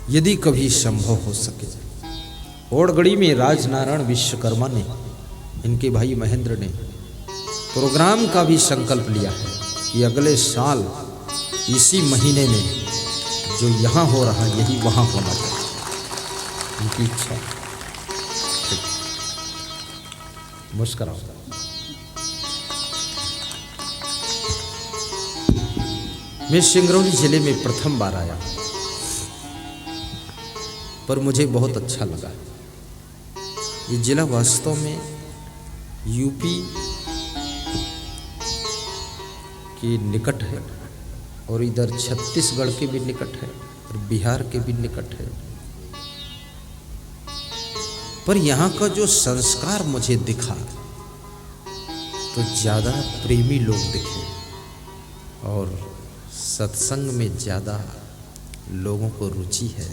यदि कभी संभव हो सके, ओड़गड़ी में राजनारायण विश्वकर्मा ने, इनके भाई महेंद्र ने प्रोग्राम का भी संकल्प लिया है कि अगले साल इसी महीने में जो यहाँ हो रहा है यही वहाँ होना चाहिए, उनकी इच्छा। मुस्कुराओ। मैं सिंगरौली जिले में प्रथम बार आया, पर मुझे बहुत अच्छा लगा। ये जिला वास्तव में यूपी के निकट है और इधर छत्तीसगढ़ के भी निकट है और बिहार के भी निकट है, पर यहाँ का जो संस्कार मुझे दिखा तो ज़्यादा प्रेमी लोग दिखे और सत्संग में ज़्यादा लोगों को रुचि है।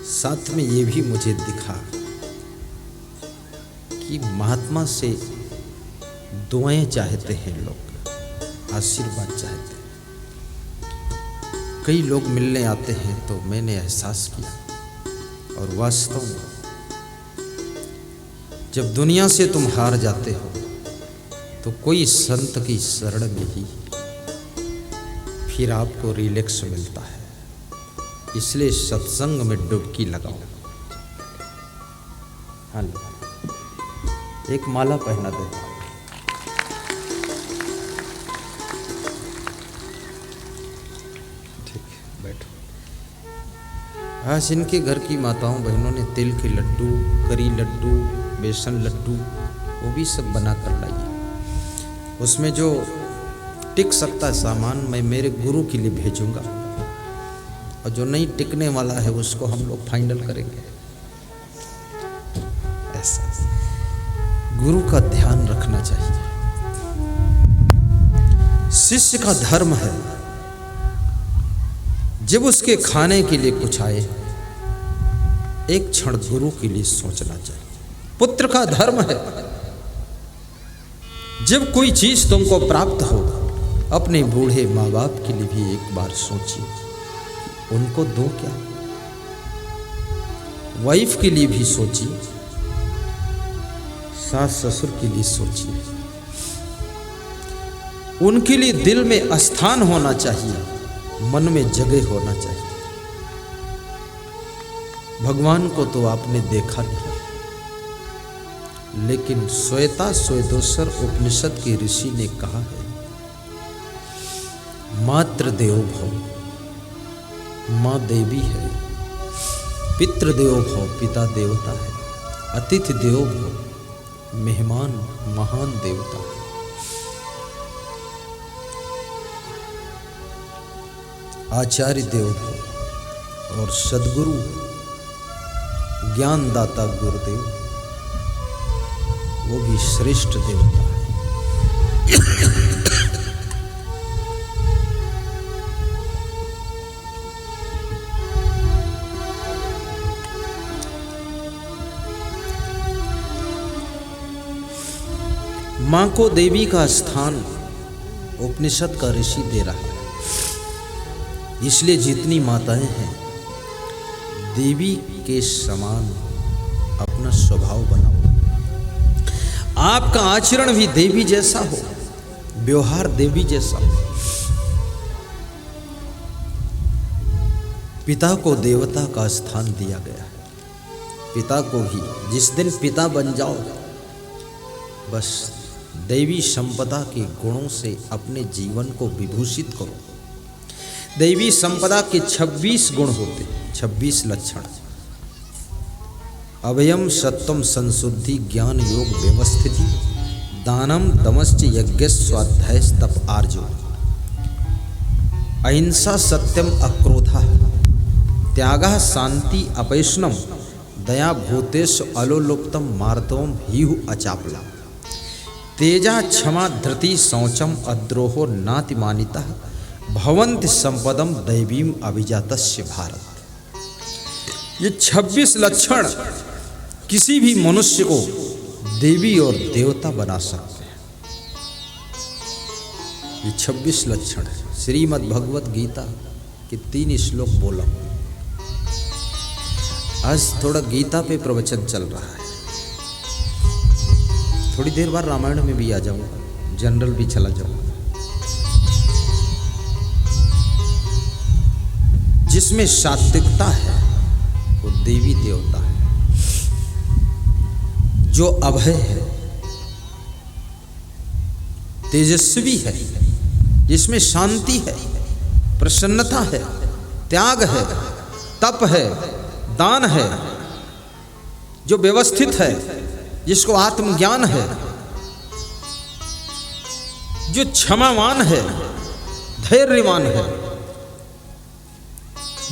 साथ में ये भी मुझे दिखा कि महात्मा से दुआएं चाहते हैं लोग, आशीर्वाद चाहते हैं। कई लोग मिलने आते हैं तो मैंने एहसास किया, और वास्तव में जब दुनिया से तुम हार जाते हो तो कोई संत की शरण में ही फिर आपको रिलैक्स मिलता है। इसलिए सत्संग में डुबकी लगाओ। हाँ, एक माला पहना देता हूं। ठीक है, बैठो। आज इनके घर की माताओं बहनों ने तिल के लड्डू, करी लड्डू, बेसन लड्डू वो भी सब बना कर लाई है। उसमें जो टिक सकता सामान मैं मेरे गुरु के लिए भेजूंगा, और जो नहीं टिकने वाला है उसको हम लोग फाइनल करेंगे। ऐसा गुरु का ध्यान रखना चाहिए। शिष्य का धर्म है जब उसके खाने के लिए कुछ आए एक क्षण गुरु के लिए सोचना चाहिए। पुत्र का धर्म है जब कोई चीज तुमको प्राप्त हो अपने बूढ़े माँ बाप के लिए भी एक बार सोचिए, उनको दो क्या। वाइफ के लिए भी सोचिए, सास ससुर के लिए सोचिए। उनके लिए दिल में स्थान होना चाहिए, मन में जगह होना चाहिए। भगवान को तो आपने देखा नहीं, लेकिन श्वेता श्वेतोत्तर उपनिषद के ऋषि ने कहा है, मातृ देवो भव, माँ देवी है, पितृ देवो भव, पिता देवता है, अतिथि देवो भव, मेहमान महान देवता है। आचार्य देवो भव और सद्गुरु ज्ञानदाता गुरुदेव वो भी श्रेष्ठ देवता है। मां को देवी का स्थान उपनिषद का ऋषि दे रहा है। इसलिए जितनी माताएं हैं देवी के समान अपना स्वभाव बनाओ। आपका आचरण भी देवी जैसा हो, व्यवहार देवी जैसा हो। पिता को देवता का स्थान दिया गया है। पिता को भी जिस दिन पिता बन जाओ, बस दैवी संपदा के गुणों से अपने जीवन को विभूषित करो। दैवी संपदा के 26 गुण होते, 26 लक्षण। अभयम सत्वम संशुद्धि ज्ञान योग व्यवस्थिति दानम दमश्च यज्ञ स्वाध्याय तप आर्जो अहिंसा सत्यम अक्रोधा त्यागः शांति अपैष्णम दया भूतेषु अलोलुप्तम मार्दवम हीहु अचापला तेजा क्षमा धृति शौचम अद्रोहो नातिमानितः भवन्ति संपदम दैवीम अभिजातस्य भारत। ये 26 लक्षण किसी भी मनुष्य को देवी और देवता बना सकते हैं। ये 26 लक्षण है। श्रीमद् भगवत गीता के 3 श्लोक बोला। आज थोड़ा गीता पे प्रवचन चल रहा है। थोड़ी देर बाद रामायण में भी आ जाऊंगा, जनरल भी चला जाऊंगा। जिसमें सात्विकता है वो देवी देवता है। जो अभय है, तेजस्वी है, जिसमें शांति है, प्रसन्नता है, त्याग है, तप है, दान है, जो व्यवस्थित है, जिसको आत्मज्ञान है, जो क्षमावान है, धैर्यवान है,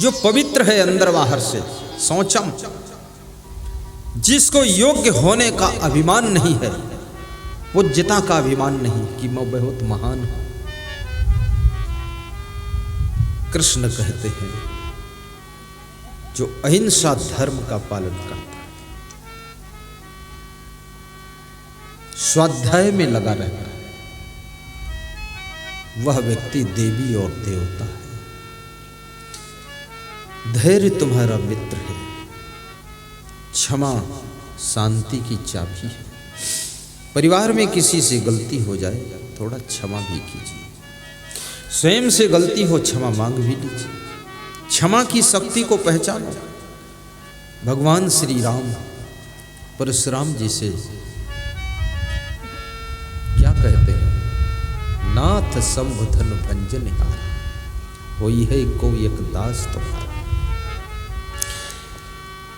जो पवित्र है अंदर बाहर से, शौचम, जिसको योग्य होने का अभिमान नहीं है, पूज्यता का अभिमान नहीं कि मैं बहुत महान हूं। कृष्ण कहते हैं जो अहिंसा धर्म का पालन करता है, स्वाध्याय में लगा रहता है, वह व्यक्ति देवी और देवता है। धैर्य तुम्हारा मित्र है, क्षमा शांति की चाबी है। परिवार में किसी से गलती हो जाए थोड़ा क्षमा भी कीजिए। स्वयं से गलती हो क्षमा मांग भी लीजिए। क्षमा की शक्ति को पहचानो। भगवान श्री राम परशुराम जी से क्या कहते हैं? नाथ संबुधन भंजन हार, होई है को एक दास तुम्हारा।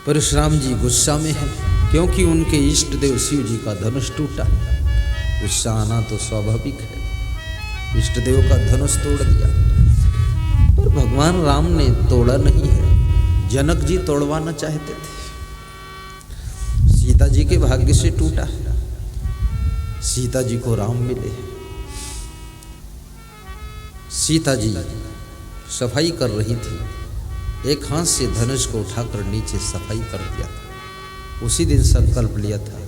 परशुराम जी गुस्सा में है क्योंकि उनके इष्ट देव शिव जी का धनुष टूटा। गुस्सा आना तो स्वाभाविक है, इष्ट देव का धनुष तोड़ दिया, पर भगवान राम ने तोड़ा नहीं है। जनक जी तोड़वाना चाहते थे, सीता जी के भाग्य से टूटा है। सीता जी को राम मिले। सीता जी सफाई कर रही थी, एक हाथ से धनुष को उठाकर नीचे सफाई कर दिया था। उसी दिन संकल्प लिया था,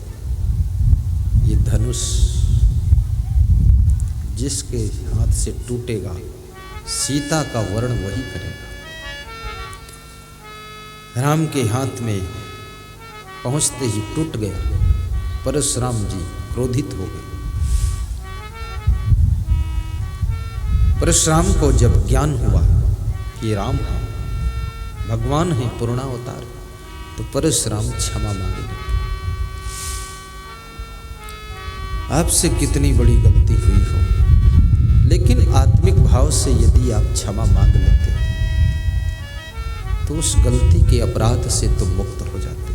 ये धनुष जिसके हाथ से टूटेगा सीता का वर्ण वही करेगा। राम के हाथ में पहुंचते ही टूट गया। परशुराम जी क्रोधित हो गए। परशुराम को जब ज्ञान हुआ कि राम है, भगवान है, पूर्णावतार, तो परशुराम क्षमा मांगे लगे। आपसे कितनी बड़ी गलती हुई हो, लेकिन आत्मिक भाव से यदि आप क्षमा मांग लेते तो उस गलती के अपराध से तुम मुक्त हो जाते।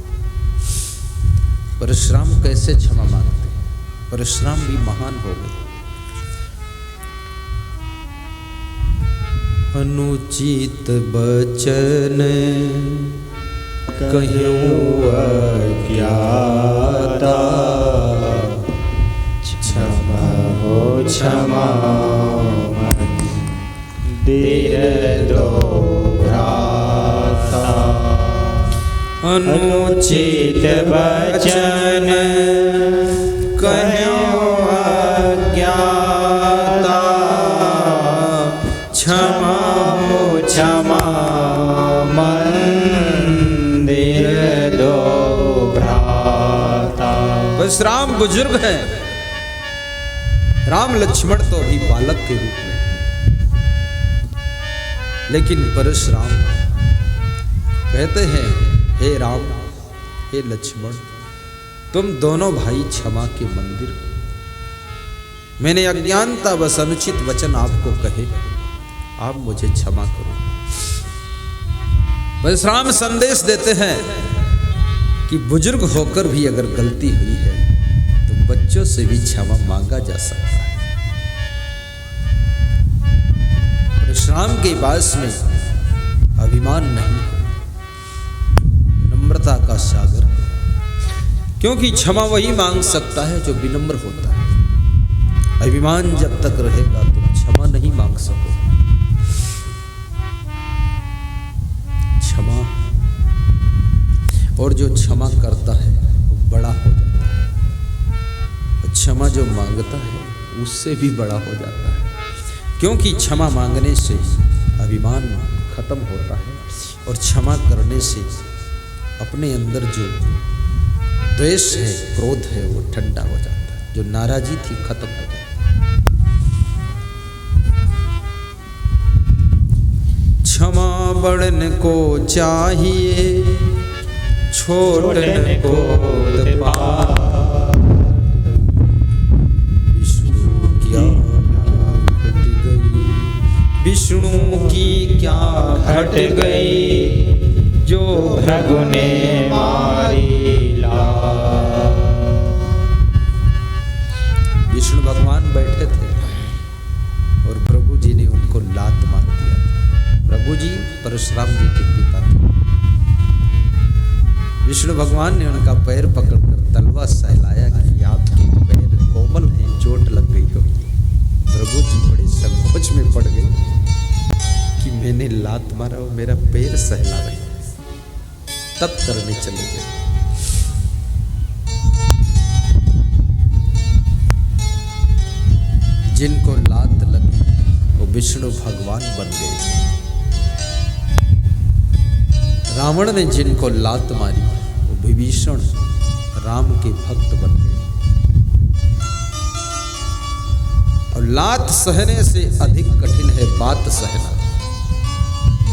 परशुराम कैसे क्षमा मांगते? परशुराम भी महान हो गए। अनुचित बचन कहूँ अज्ञाता, क्षमा हो क्षमा मंदिर दो भ्राता। अनुचित बचन कहूँ अज्ञाता, क्षमा हो क्षमा मंदिर दो भ्राता। बस राम बुजुर्ग हैं, राम लक्ष्मण तो अभी बालक के रूप में, लेकिन परशुराम कहते हैं हे राम, हे लक्ष्मण, तुम दोनों भाई क्षमा के मंदिर हो। मैंने अज्ञानता बस अनुचित वचन आपको कहे, आप मुझे क्षमा करो। परशुराम संदेश देते हैं कि बुजुर्ग होकर भी अगर गलती हुई है तो बच्चों से भी क्षमा मांगा जा सकता है। परशुराम के पास में अभिमान नहीं है, नम्रता का सागर है, क्योंकि क्षमा वही मांग सकता है जो विनम्र होता है। अभिमान जब तक रहेगा तो क्षमा नहीं मांग सकोगे। क्षमा और जो क्षमा करता है वो बड़ा हो जाता है, और क्षमा जो मांगता है उससे भी बड़ा हो जाता है, क्योंकि क्षमा मांगने से अभिमान खत्म होता है और क्षमा करने से अपने अंदर जो द्वेष है, क्रोध है, वो ठंडा हो जाता है, जो नाराजी थी खत्म हो जाती है। क्षमा बढ़ने को चाहिए, छोड़ने को विष्णु की क्या घट गई, जो भृगु ने मारी लात। विष्णु भगवान बैठे थे और भृगु जी ने उनको लात मार दिया। भृगु जी परशुराम जी के पिता थे। विष्णु भगवान ने उनका पैर पकड़कर तलवा सहलाया कि आपके पैर कोमल हैं, चोट लग गई होगी। भृगु जी बड़े संकोच में पड़ गए कि मैंने लात मारा और मेरा पैर सहला रहे। तप करने चले गए। जिनको लात लगी वो विष्णु भगवान बन गए। रावण ने जिनको लात मारी वो विभीषण राम के भक्त बन गए। और लात सहने से अधिक कठिन है बात सहना।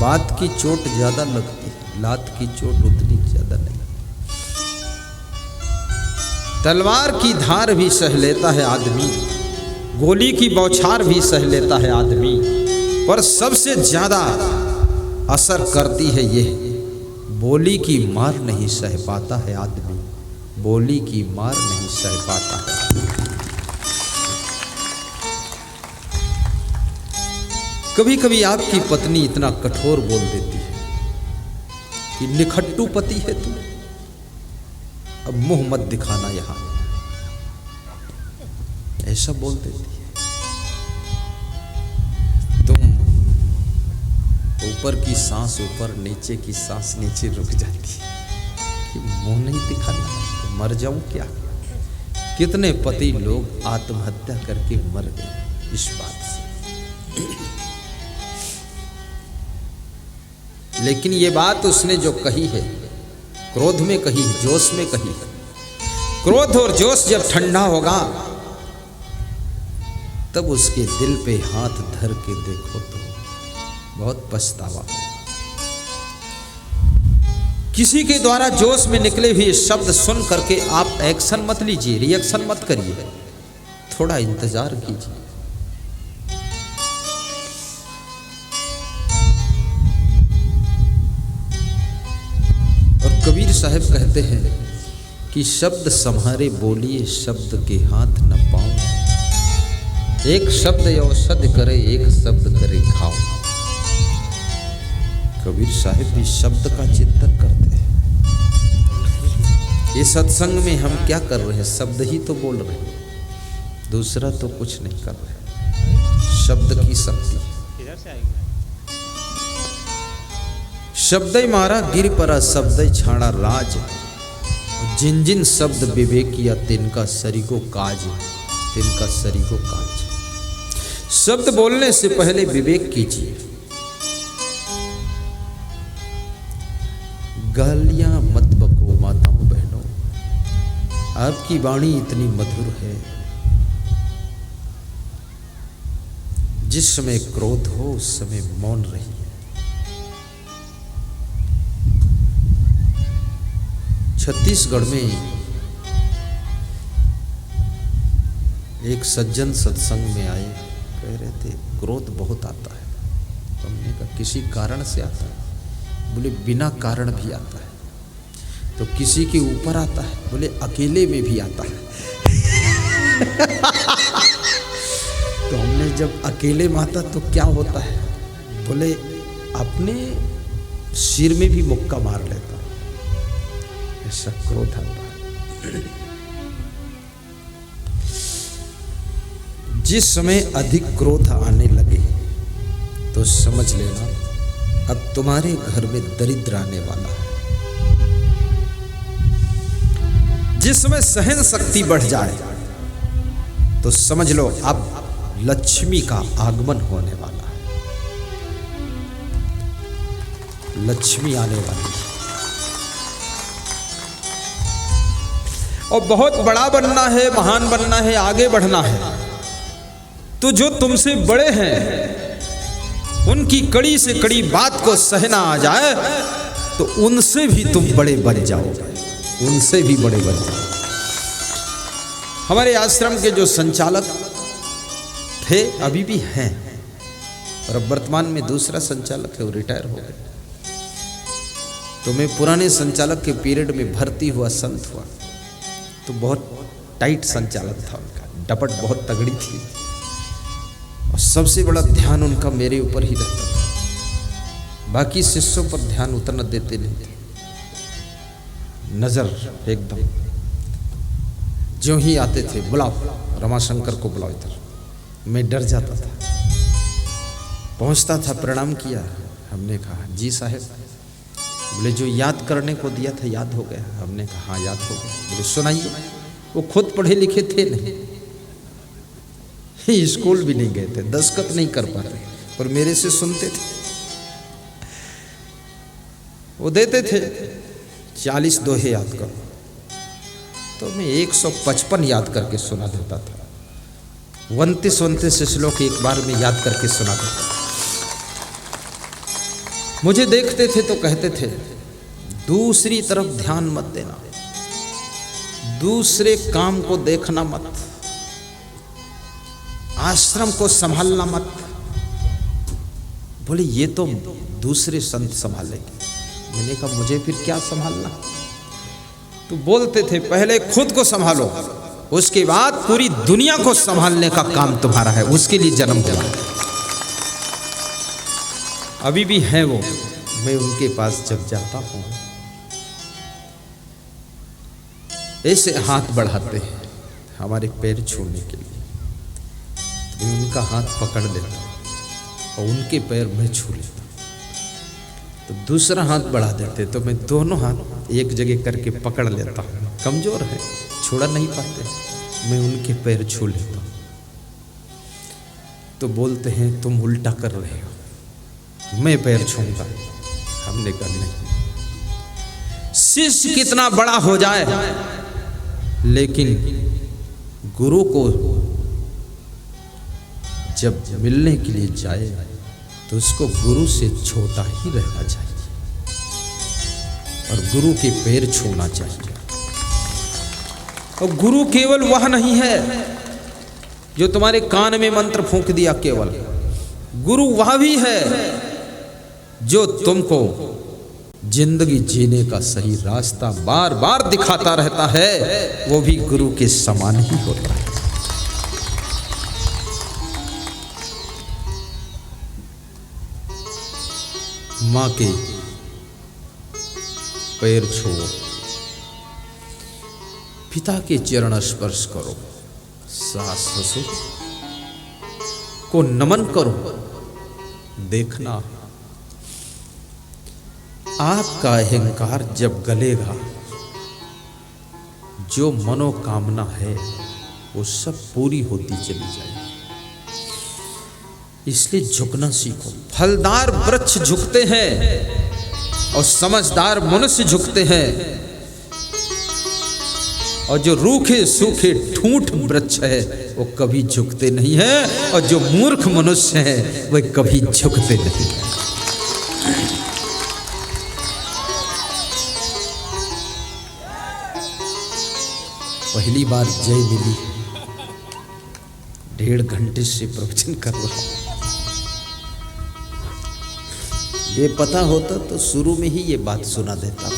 बात की चोट ज्यादा लगती है, लात की चोट उतनी ज्यादा नहीं। तलवार की धार भी सह लेता है आदमी, गोली की बौछार भी सह लेता है आदमी, पर सबसे ज्यादा असर करती है ये, बोली की मार नहीं सह पाता है आदमी, बोली की मार नहीं सह पाता है आदमी। कभी कभी आपकी पत्नी इतना कठोर बोल देती है कि निखट्टू पति है तू, अब मुंह मत दिखाना यहां, ऐसा बोल देती है। तुम ऊपर की सांस ऊपर, नीचे की सांस नीचे रुक जाती है कि मुंह नहीं दिखाना, तो मर जाऊं क्या। कितने पति लोग आत्महत्या करके मर गए इस बात से। लेकिन ये बात उसने जो कही है, क्रोध में कही, जोश में कही। क्रोध और जोश जब ठंडा होगा तब उसके दिल पे हाथ धर के देखो तो बहुत पछतावा होगा। किसी के द्वारा जोश में निकले हुए शब्द सुन करके आप एक्शन मत लीजिए, रिएक्शन मत करिए, थोड़ा इंतजार कीजिए। कबीर साहब कहते हैं कि शब्द सम्हारे बोलिए, शब्द के हाथ न पाऊं, एक शब्द औषध करे, एक शब्द करे खाओ। कबीर साहब भी शब्द का चिंतन करते हैं। ये सत्संग में हम क्या कर रहे हैं, शब्द ही तो बोल रहे हैं, दूसरा तो कुछ नहीं कर रहे। शब्द की शक्ति, शब्द मारा गिर परा, शब्द छाड़ा राज, जिन जिन शब्द विवेक किया तिनका सरीगो काज, तिनका सरीगो काज। शब्द बोलने से पहले विवेक कीजिए। गालियां मत बको माताओं बहनों, आपकी वाणी इतनी मधुर है, जिस समय क्रोध हो उस समय मौन रहिए। छत्तीसगढ़ में एक सज्जन सत्संग में आए, कह रहे थे क्रोध बहुत आता है। हमने कहा किसी कारण से आता है? बोले बिना कारण भी आता है। तो किसी के ऊपर आता है? बोले अकेले में भी आता है। तो हमने जब अकेले में आता तो क्या होता है? बोले अपने सिर में भी मुक्का मार लेता, ऐसा क्रोध आता है। जिस समय अधिक क्रोध आने लगे तो समझ लेना अब तुम्हारे घर में दरिद्र आने वाला है। जिसमें सहन शक्ति बढ़ जाए तो समझ लो अब लक्ष्मी का आगमन होने वाला है, लक्ष्मी आने वाली है। और बहुत बड़ा बनना है, महान बनना है, आगे बढ़ना है, तो जो तुमसे बड़े हैं उनकी कड़ी से कड़ी बात को सहना आ जाए तो उनसे भी तुम बड़े बन जाओगे, उनसे भी बड़े बन जाओगे। हमारे आश्रम के जो संचालक थे अभी भी हैं, और अब वर्तमान में दूसरा संचालक है, वो रिटायर हो गए। तो मैं पुराने संचालक के पीरियड में भर्ती हुआ, संत हुआ, तो बहुत टाइट संचालक था उनका, डपट बहुत तगड़ी थी और सबसे बड़ा ध्यान उनका मेरे ऊपर ही रहता था। बाकी शिष्यों पर ध्यान उतना देते नहीं थे, नजर एकदम। जो ही आते थे बुलाओ, रमाशंकर को बुलाओ इधर, मैं डर जाता था। पहुंचता था, प्रणाम किया, हमने कहा जी साहब। बोले जो याद करने को दिया था याद हो गया? हमने कहा हाँ याद हो गया। बोले सुनाइए। वो खुद पढ़े लिखे थे नहीं, स्कूल भी नहीं गए थे, दस्तखत नहीं कर पाते, पर मेरे से सुनते थे। वो देते थे 40 दोहे याद करो, तो मैं 155 याद करके सुना देता था। 29 श्लोक एक बार में याद करके सुना देता था। मुझे देखते थे तो कहते थे दूसरी तरफ ध्यान मत देना, दूसरे काम को देखना मत, आश्रम को संभालना मत। बोले ये तो दूसरे संत संभालेंगे। मैंने कहा मुझे फिर क्या संभालना? तो बोलते थे पहले खुद को संभालो, उसके बाद पूरी दुनिया को संभालने का काम तुम्हारा है, उसके लिए जन्म दिया। अभी भी हैं वो, मैं उनके पास जब जाता हूं ऐसे हाथ बढ़ाते हैं हमारे पैर छूने के लिए, तो मैं उनका हाथ पकड़ लेता और उनके पैर में छू लेता। तो दूसरा हाथ बढ़ा देते तो मैं दोनों हाथ एक जगह करके पकड़ लेता हूँ। कमजोर है, छोड़ा नहीं पाते, मैं उनके पैर छू लेता हूँ। तो बोलते हैं तुम उल्टा कर रहे हो, मैं पैर छूंगा। हमने कहा नहीं, शिष्य कितना बड़ा हो जाए लेकिन गुरु को जब मिलने के लिए जाए तो उसको गुरु से छोटा ही रहना चाहिए और गुरु के पैर छूना चाहिए। और गुरु केवल वह नहीं है जो तुम्हारे कान में मंत्र फूंक दिया, केवल गुरु वह भी है जो तुमको जिंदगी जीने का सही रास्ता बार बार दिखाता रहता है, वो भी गुरु के समान ही होता है। माँ के पैर छुओ, पिता के चरण स्पर्श करो, सास ससुर को नमन करो। देखना आपका अहंकार जब गलेगा, जो मनोकामना है वो सब पूरी होती चली जाएगी। इसलिए झुकना सीखो। फलदार वृक्ष झुकते हैं और समझदार मनुष्य झुकते हैं, और जो रूखे सूखे ठूंठ वृक्ष है वो कभी झुकते नहीं है, और जो मूर्ख मनुष्य है वह कभी झुकते नहीं। पहली बार जय मिली, 1.5 घंटे से प्रवचन कर रहा हूं। ये पता होता तो शुरू में ही ये बात सुना देता।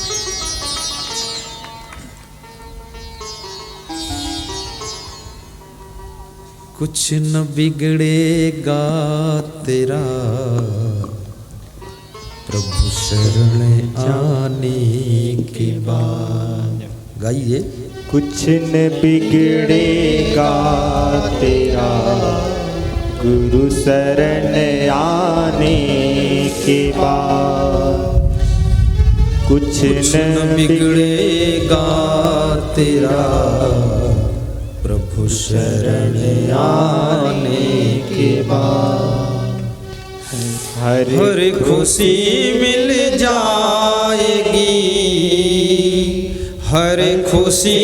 कुछ न बिगड़ेगा तेरा प्रभु शरण आने के बाद। गाइए। कुछ न बिगड़ेगा तेरा गुरु शरण आने के बाद, कुछ न बिगड़ेगा तेरा प्रभु शरण आने के बाद। हर खुशी मिल जाएगी, हर खुशी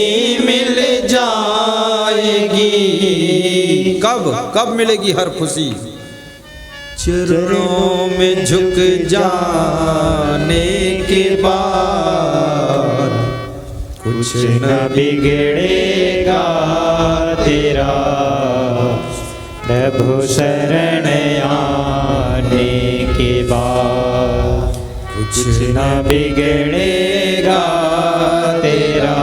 मिल जाएगी। कब मिलेगी हर खुशी? चरणों में झुक जाने के बाद। कुछ न बिगड़ेगा तेरा प्रभु शरण आने के बाद। कुछ न बिगड़ेगा तेरा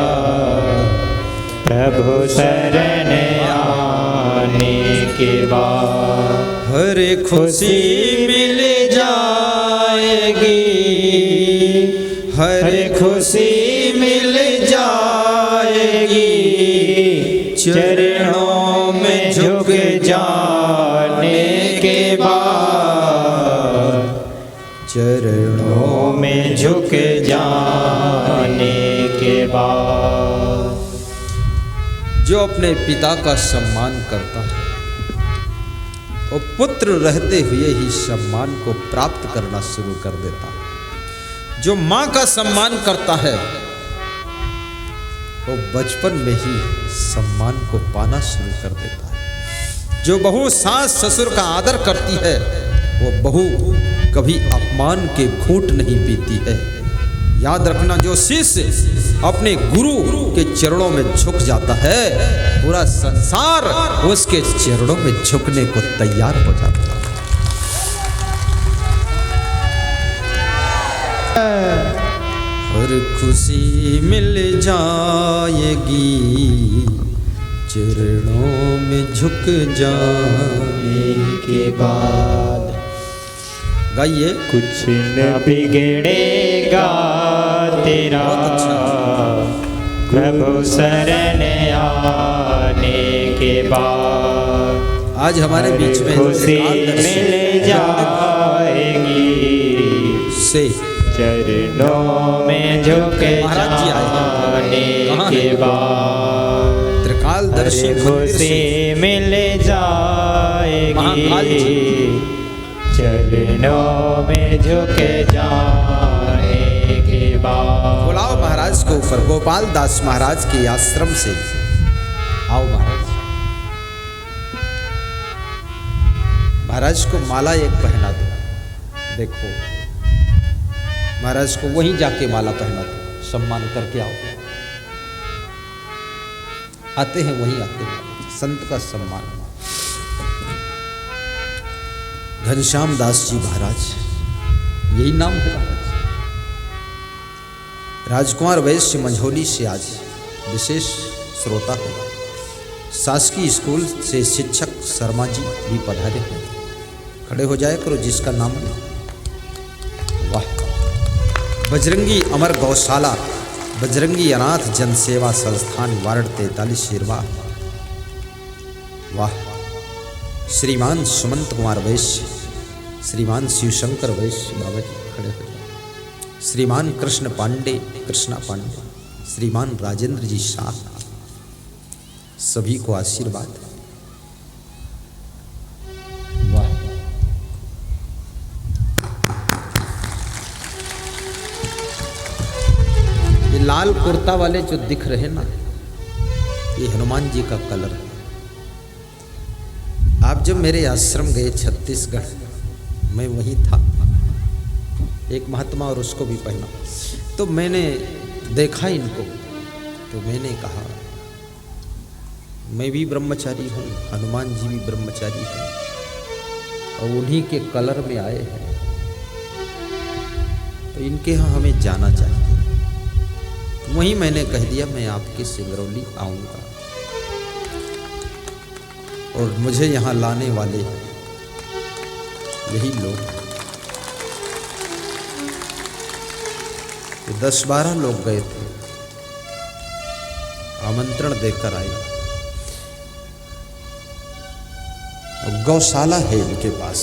प्रभु शरण आने के बाद। हर खुशी मिल जाएगी, हर खुशी मिल जाएगी। चरणों में झुक जाने के बाद। चरणों में झुक जाने के बाद। जो अपने पिता का सम्मान करता है वो पुत्र रहते हुए ही सम्मान को प्राप्त करना शुरू कर देता है। जो माँ का सम्मान करता है वो बचपन में ही सम्मान को पाना शुरू कर देता है। जो बहू सास ससुर का आदर करती है वो बहू कभी अपमान के घूंट नहीं पीती है। याद रखना, जो शिष्य अपने गुरु के चरणों में झुक जाता है पूरा संसार उसके चरणों में झुकने को तैयार हो जाता है। हर खुशी मिल जाएगी, चरणों में झुक जाने के बाद। गाइए। कुछ न बिगड़ेगा तेरा प्रभु शरण आने के बाद। आज हमारे बीच में खुशी मिल जाएगी से चरणों में झुक जाने के बाद। त्रिकालदर्शी खुशी मिल जाएगी चरणों में झुक जाने के बाद। बुलाओ महाराज को ऊपर, गोपाल दास महाराज के आश्रम से। आओ महाराज। महाराज को माला एक पहना दो। देखो महाराज को वहीं जाके माला पहना दो, सम्मान करके आओ। आते हैं वहीं आते हैं, संत का सम्मान। घनश्याम दास जी महाराज, यही नाम है महाराज। राजकुमार वैश्य मंझौली से आज विशेष श्रोता है। शासकीय स्कूल से शिक्षक शर्मा जी भी पधारे हैं। खड़े हो जाए करो जिसका नाम है। वाह। बजरंगी अमर गौशाला, बजरंगी अनाथ जन सेवा संस्थान, वार्ड 43 शिरवा। वाह। श्रीमान सुमंत कुमार वैश्य, श्रीमान शिवशंकर वैश्य बाबा जी खड़े हो जाए। श्रीमान कृष्णा पांडे, श्रीमान राजेंद्र जी शाह, सभी को आशीर्वाद। वाह। ये लाल कुर्ता वाले जो दिख रहे ना, ये हनुमान जी का कलर है। आप जब मेरे आश्रम गए छत्तीसगढ़, मैं वहीं था। एक महात्मा और उसको भी पहना, तो मैंने देखा इनको, तो मैंने कहा मैं भी ब्रह्मचारी हूँ, हनुमान जी भी ब्रह्मचारी हैं और उन्हीं के कलर में आए हैं, तो इनके यहाँ हमें जाना चाहिए। तो वहीं मैंने कह दिया मैं आपके सिंगरौली आऊँगा और मुझे यहाँ लाने वाले यही लोग। तो 10-12 लोग गए थे, आमंत्रण देकर आए। गौशाला है इनके पास,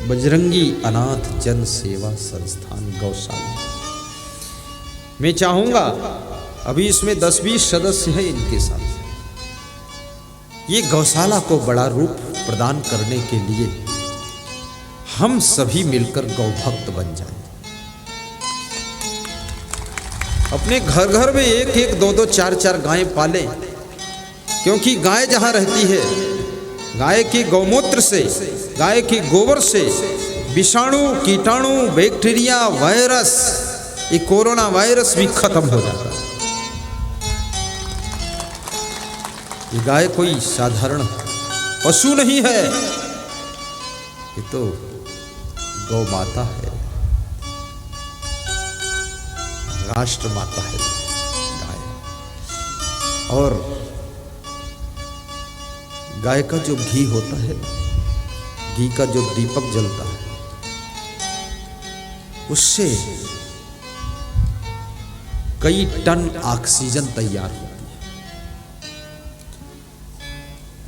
बजरंगी अनाथ जन सेवा संस्थान गौशाला। मैं चाहूंगा, अभी इसमें 10-20 सदस्य हैं इनके साथ, ये गौशाला को बड़ा रूप प्रदान करने के लिए हम सभी मिलकर गौभक्त बन जाएं। अपने घर घर में 1-1, 2-2, 4-4 गायें पालें, क्योंकि गाय जहां रहती है, गाय के गौमूत्र से, गाय के गोबर से विषाणु, कीटाणु, बैक्टीरिया, वायरस, ये कोरोना वायरस भी खत्म हो जाता है। ये गाय कोई साधारण पशु नहीं है, ये तो गौ माता है, राष्ट्र माता है गाय। और गाय का जो घी होता है, घी का जो दीपक जलता है, उससे कई टन ऑक्सीजन तैयार होती है।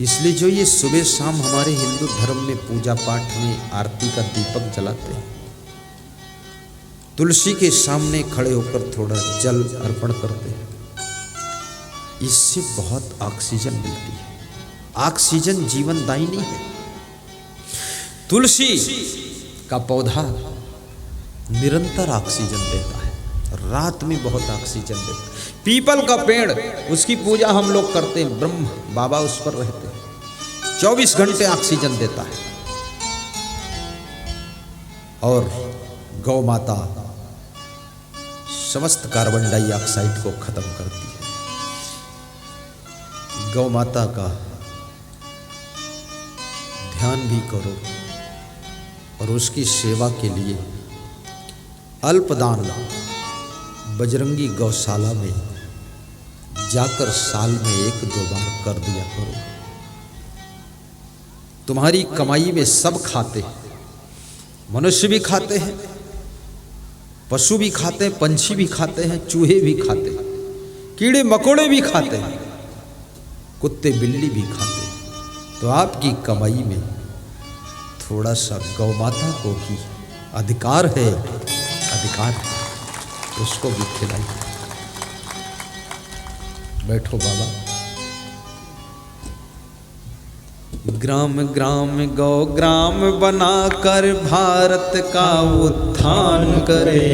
इसलिए जो ये सुबह शाम हमारे हिंदू धर्म में पूजा पाठ में आरती का दीपक जलाते हैं, तुलसी के सामने खड़े होकर थोड़ा जल अर्पण करते हैं, इससे बहुत ऑक्सीजन मिलती है। ऑक्सीजन जीवनदायिनी है। तुलसी का पौधा निरंतर ऑक्सीजन देता है, रात में बहुत ऑक्सीजन देता है। पीपल का पेड़, उसकी पूजा हम लोग करते हैं, ब्रह्म बाबा उस पर रहते हैं, 24 घंटे ऑक्सीजन देता है। और गौ माता समस्त कार्बन डाइऑक्साइड को खत्म करती है। गौ माता का ध्यान भी करो और उसकी सेवा के लिए अल्पदान बजरंगी गौशाला में जाकर साल में 1-2 बार कर दिया करो। तुम्हारी कमाई में सब खाते हैं, मनुष्य भी खाते हैं, पशु भी खाते हैं, पंछी भी खाते हैं, चूहे भी खाते हैं, कीड़े मकोड़े भी खाते हैं, कुत्ते बिल्ली भी खाते हैं। तो आपकी कमाई में थोड़ा सा गौ माता को भी अधिकार है, उसको भी खिलाइए। बैठो बाबा। ग्राम ग्राम गौ ग्राम बनाकर भारत का उत्थान करे,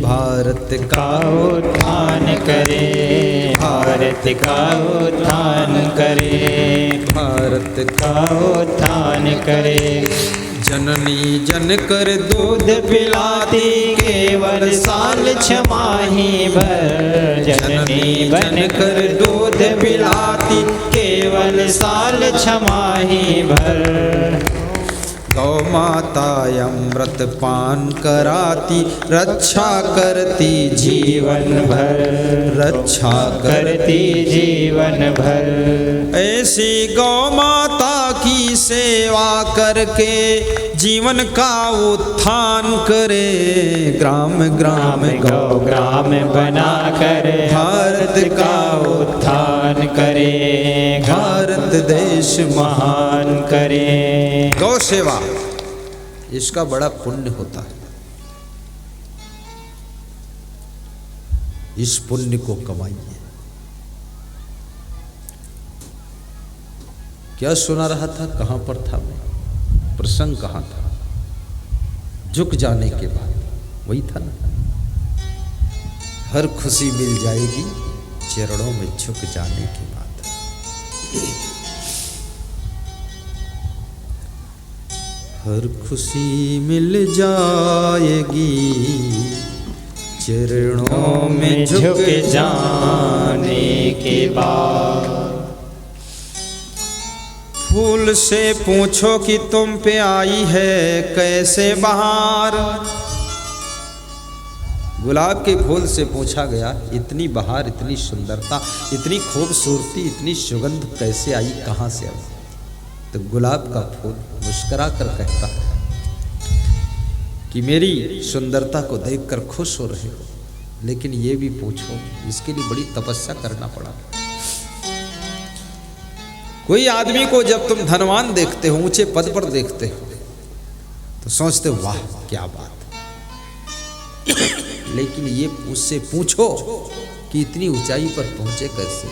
भारत का उत्थान करे, भारत का उत्थान करे, भारत का उत्थान करे। जननी जन कर दूध पिलाती केवल साल 6 माही भर, जननी बन कर दूध पिलाती केवल साल 6 माही भर। गौ माता अमृत पान कराती, रक्षा करती जीवन भर, रक्षा करती जीवन भर। ऐसी गौ माता की सेवा करके जीवन का उत्थान करे, ग्राम ग्राम गौ ग्राम बनाकर भारत का उत्थान करे, भारत देश महान करे। गौ सेवा, इसका बड़ा पुण्य होता है। इस पुण्य को कमाइए। क्या सुना रहा था, कहां पर था मैं, प्रसंग कहां था? झुक जाने के बाद, वही था ना, हर खुशी मिल जाएगी चरणों में झुक जाने के बाद। हर खुशी मिल जाएगी चरणों में झुक जाने के बाद। फूल से पूछो कि तुम पे आई है कैसे बहार। गुलाब के फूल से पूछा गया, इतनी बहार, इतनी सुंदरता, इतनी खूबसूरती, इतनी सुगंध कैसे आई, कहाँ से आई? तो गुलाब का फूल मुस्कुरा कर कहता है कि मेरी सुंदरता को देखकर खुश हो रहे हो, लेकिन ये भी पूछो, इसके लिए बड़ी तपस्या करना पड़ा। कोई आदमी को जब तुम धनवान देखते हो, ऊंचे पद पर देखते हो, तो तो सोचते वाह क्या बात। लेकिन ये उससे पूछो कि इतनी ऊंचाई पर पहुंचे कैसे।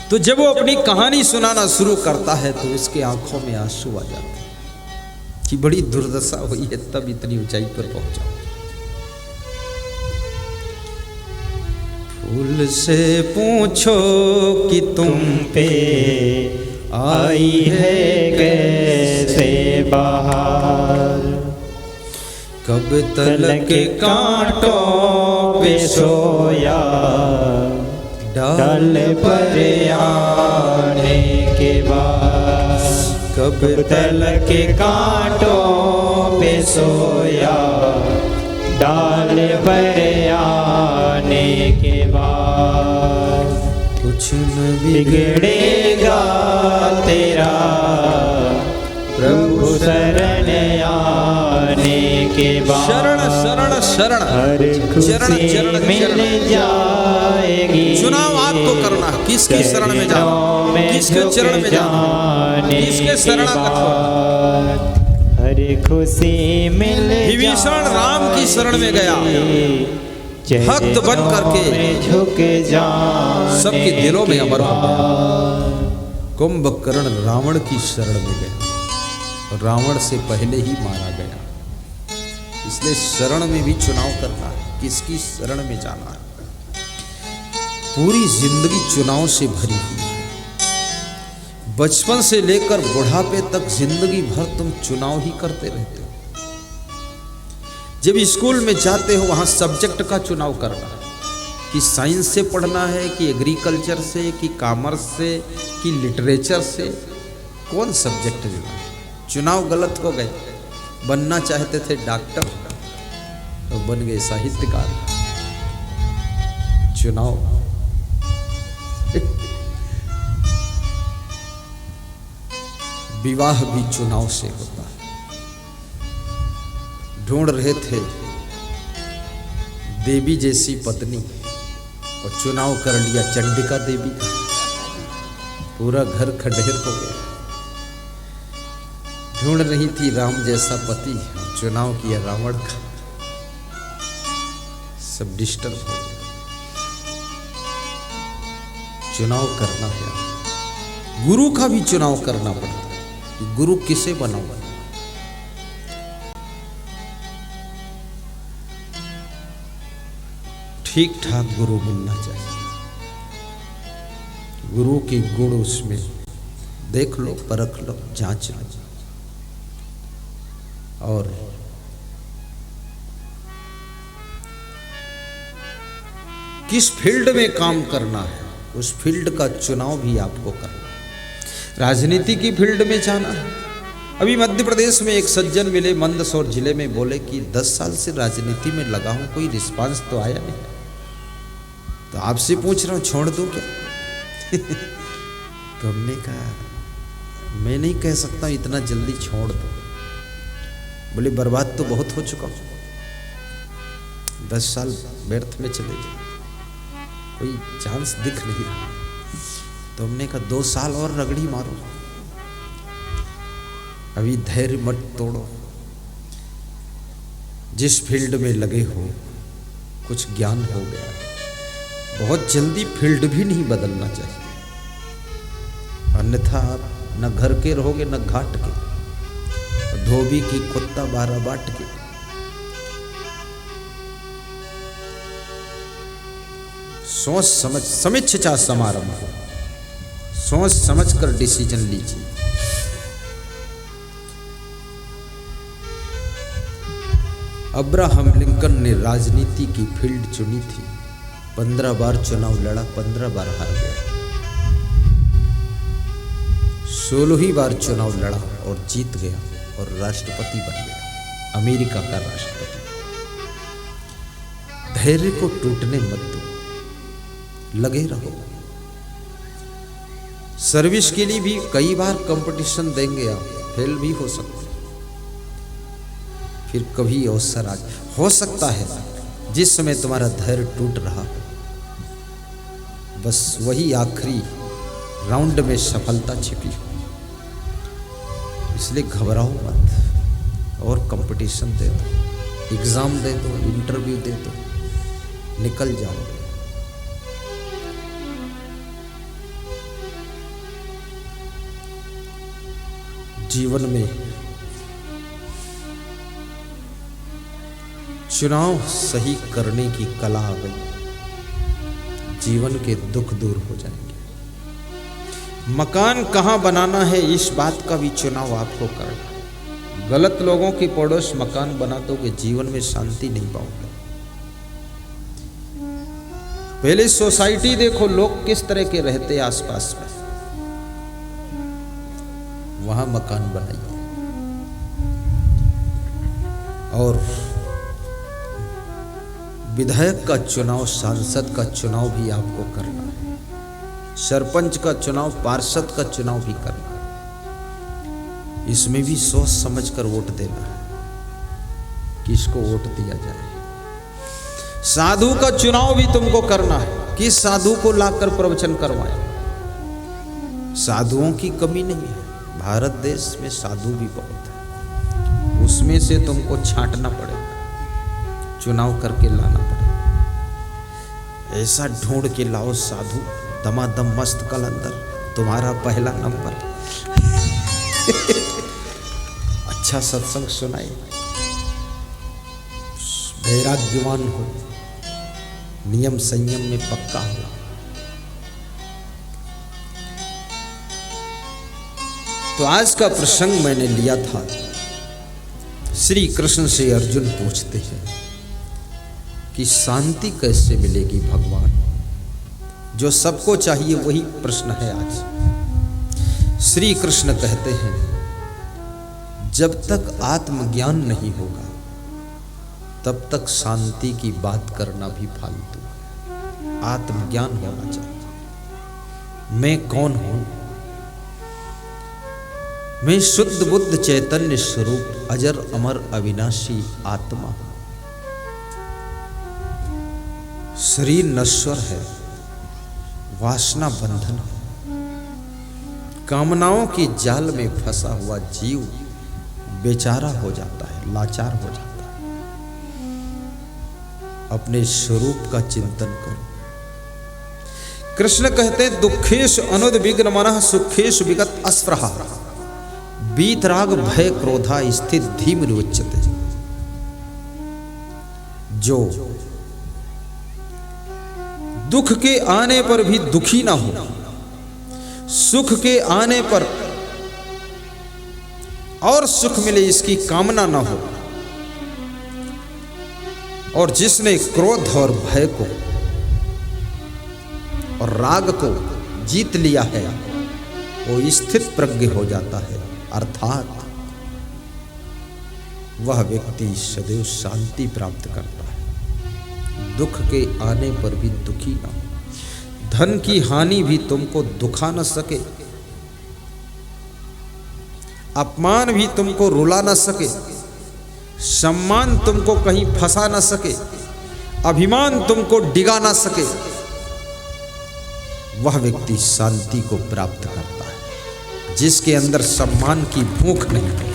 तो जब वो अपनी कहानी सुनाना शुरू करता है तो उसके आंखों में आंसू आ जाते हैं कि बड़ी दुर्दशा हुई है, तब इतनी ऊंचाई पर पहुंचा। फूल से पूछो कि तुम पे आई है कैसे बहार, कब तलक कांटों पे सोया डाल पर आने के बाद, कब तलक कांटों पे सोया डाल पर आने के बाद, कुछ न बिगड़ेगा तेरा प्रभु शरण आने के बाद। शरण शरण शरण हर खुशी मिल जाएगी। चुनाव आपको करना है, किसकी शरण में जाना, किसके चरण में जाना, किसके शरण कठोर। हर खुशी मिल विभीषण राम की शरण में गया, भक्त बन करके झुक जा, सबके दिलों में अमर हो गया। कुंभकर्ण रावण की शरण में गया, रावण से पहले ही मारा गया। इसलिए शरण में भी चुनाव करना है, किसकी शरण में जाना है। पूरी जिंदगी चुनाव से भरी हुई है, बचपन से लेकर बुढ़ापे तक जिंदगी भर तुम चुनाव ही करते रहते हो। जब स्कूल में जाते हो वहां सब्जेक्ट का चुनाव करना है कि साइंस से पढ़ना है कि एग्रीकल्चर से कि कॉमर्स से कि लिटरेचर से, कौन सब्जेक्ट लेना है। चुनाव गलत हो गए, बनना चाहते थे डॉक्टर तो बन गए साहित्यकार। चुनाव विवाह भी चुनाव से होता है। ढूंढ रहे थे देवी जैसी पत्नी और चुनाव कर लिया चंडिका देवी का, पूरा घर खंडेर हो गया। ढूंढ रही थी राम जैसा पति, चुनाव किया रावण का, सब डिस्टर्ब हो गया। चुनाव करना है, गुरु का भी चुनाव करना पड़ता है कि गुरु किसे बनाऊं। ठीक ठाक गुरु मिलना चाहिए, गुरु के गुण उसमें देख लो, परख लो, जांच लो। और किस फील्ड में काम करना है उस फील्ड का चुनाव भी आपको करना है। राजनीति की फील्ड में जाना है। अभी मध्य प्रदेश में एक सज्जन मिले मंदसौर जिले में, बोले कि 10 साल से राजनीति में लगा हूं, कोई रिस्पांस तो आया नहीं। तो आपसे पूछ रहा हूं छोड़ दूं क्या? तो हमने कहा मैं नहीं कह सकता इतना जल्दी छोड़ दो। बोले बर्बाद तो बहुत हो चुका हूं, 10 साल व्यर्थ में चले गए, कोई चांस दिख नहीं रहा। तो हमने कहा 2 साल और रगड़ी मारो, अभी धैर्य मत तोड़ो। जिस फील्ड में लगे हो कुछ ज्ञान हो गया, बहुत जल्दी फील्ड भी नहीं बदलना चाहिए, अन्यथा आप न घर के रहोगे न घाट के, धोबी की कुत्ता 12 बाट के। सोच समझ, समीक्षा समारंभ हो, सोच समझ कर डिसीजन लीजिए। अब्राहम लिंकन ने राजनीति की फील्ड चुनी थी, 15 बार चुनाव लड़ा, 15 बार हार गया। 16वीं बार चुनाव लड़ा और जीत गया और राष्ट्रपति बन गया, अमेरिका का राष्ट्रपति। धैर्य को टूटने मत दो, लगे रहो। सर्विस के लिए भी कई बार कंपटीशन देंगे, आप फेल भी हो सकते, फिर कभी अवसर आ हो सकता है जिस समय तुम्हारा धैर्य टूट रहा हो, बस वही आखिरी राउंड में सफलता छिपी हो। इसलिए घबराओ मत। और कंपटीशन दे दो, एग्ज़ाम दे दो, इंटरव्यू दे दो, निकल जाओगे। जीवन में चुनाव सही करने की कला आ गई, जीवन के दुख दूर हो जाएंगे। मकान कहाँ बनाना है इस बात का भी चुनाव आपको करना है। गलत लोगों की पड़ोस मकान बना दोगे, जीवन में शांति नहीं पाओगे। पहले सोसाइटी देखो, लोग किस तरह के रहते आसपास में, वहां मकान बनाइए। और विधायक का चुनाव, सांसद का चुनाव भी आपको करना है, सरपंच का चुनाव, पार्षद का चुनाव भी करना है। इसमें भी सोच समझ कर वोट देना है, किसको वोट दिया जाए। साधु का चुनाव भी तुमको करना है, किस साधु को लाकर प्रवचन करवाएं। साधुओं की कमी नहीं है, भारत देश में साधु भी बहुत है, उसमें से तुमको छांटना पड़ेगा, चुनाव करके लाना पड़ेगा। ऐसा ढूंढ के लाओ साधु, दमादम मस्त कलंदर, तुम्हारा पहला नंबर। अच्छा सत्संग सुनाए, वैराग्यवान हो, नियम संयम में पक्का हो। तो आज का प्रसंग मैंने लिया था, श्री कृष्ण से अर्जुन पूछते हैं कि शांति कैसे मिलेगी भगवान, जो सबको चाहिए वही प्रश्न है आज। श्री कृष्ण कहते हैं जब तक आत्मज्ञान नहीं होगा तब तक शांति की बात करना भी फालतू है। आत्मज्ञान होना चाहिए। मैं कौन हूं? मैं शुद्ध बुद्ध चैतन्य स्वरूप अजर अमर अविनाशी आत्मा हूं। शरीर नश्वर है, वासना बंधन है, कामनाओं की जाल में फंसा हुआ जीव बेचारा हो जाता है, लाचार हो जाता है। अपने स्वरूप का चिंतन करो। कृष्ण कहते हैं दुखेश अनुद्विग्न मनः सुखेश विगत अस्पृहा वीतराग भय क्रोधा स्थित धीमि उच्यते। जो दुख के आने पर भी दुखी ना हो, सुख के आने पर और सुख मिले इसकी कामना ना हो, और जिसने क्रोध और भय को और राग को जीत लिया है वो स्थित प्रज्ञ हो जाता है, अर्थात वह व्यक्ति सदैव शांति प्राप्त करता है। दुख के आने पर भी दुखी ना हो, धन की हानि भी तुमको दुखा न सके, अपमान भी तुमको रुला न सके, सम्मान तुमको कहीं फंसा न सके, अभिमान तुमको डिगा ना सके, वह व्यक्ति शांति को प्राप्त करता है। जिसके अंदर सम्मान की भूख नहीं है,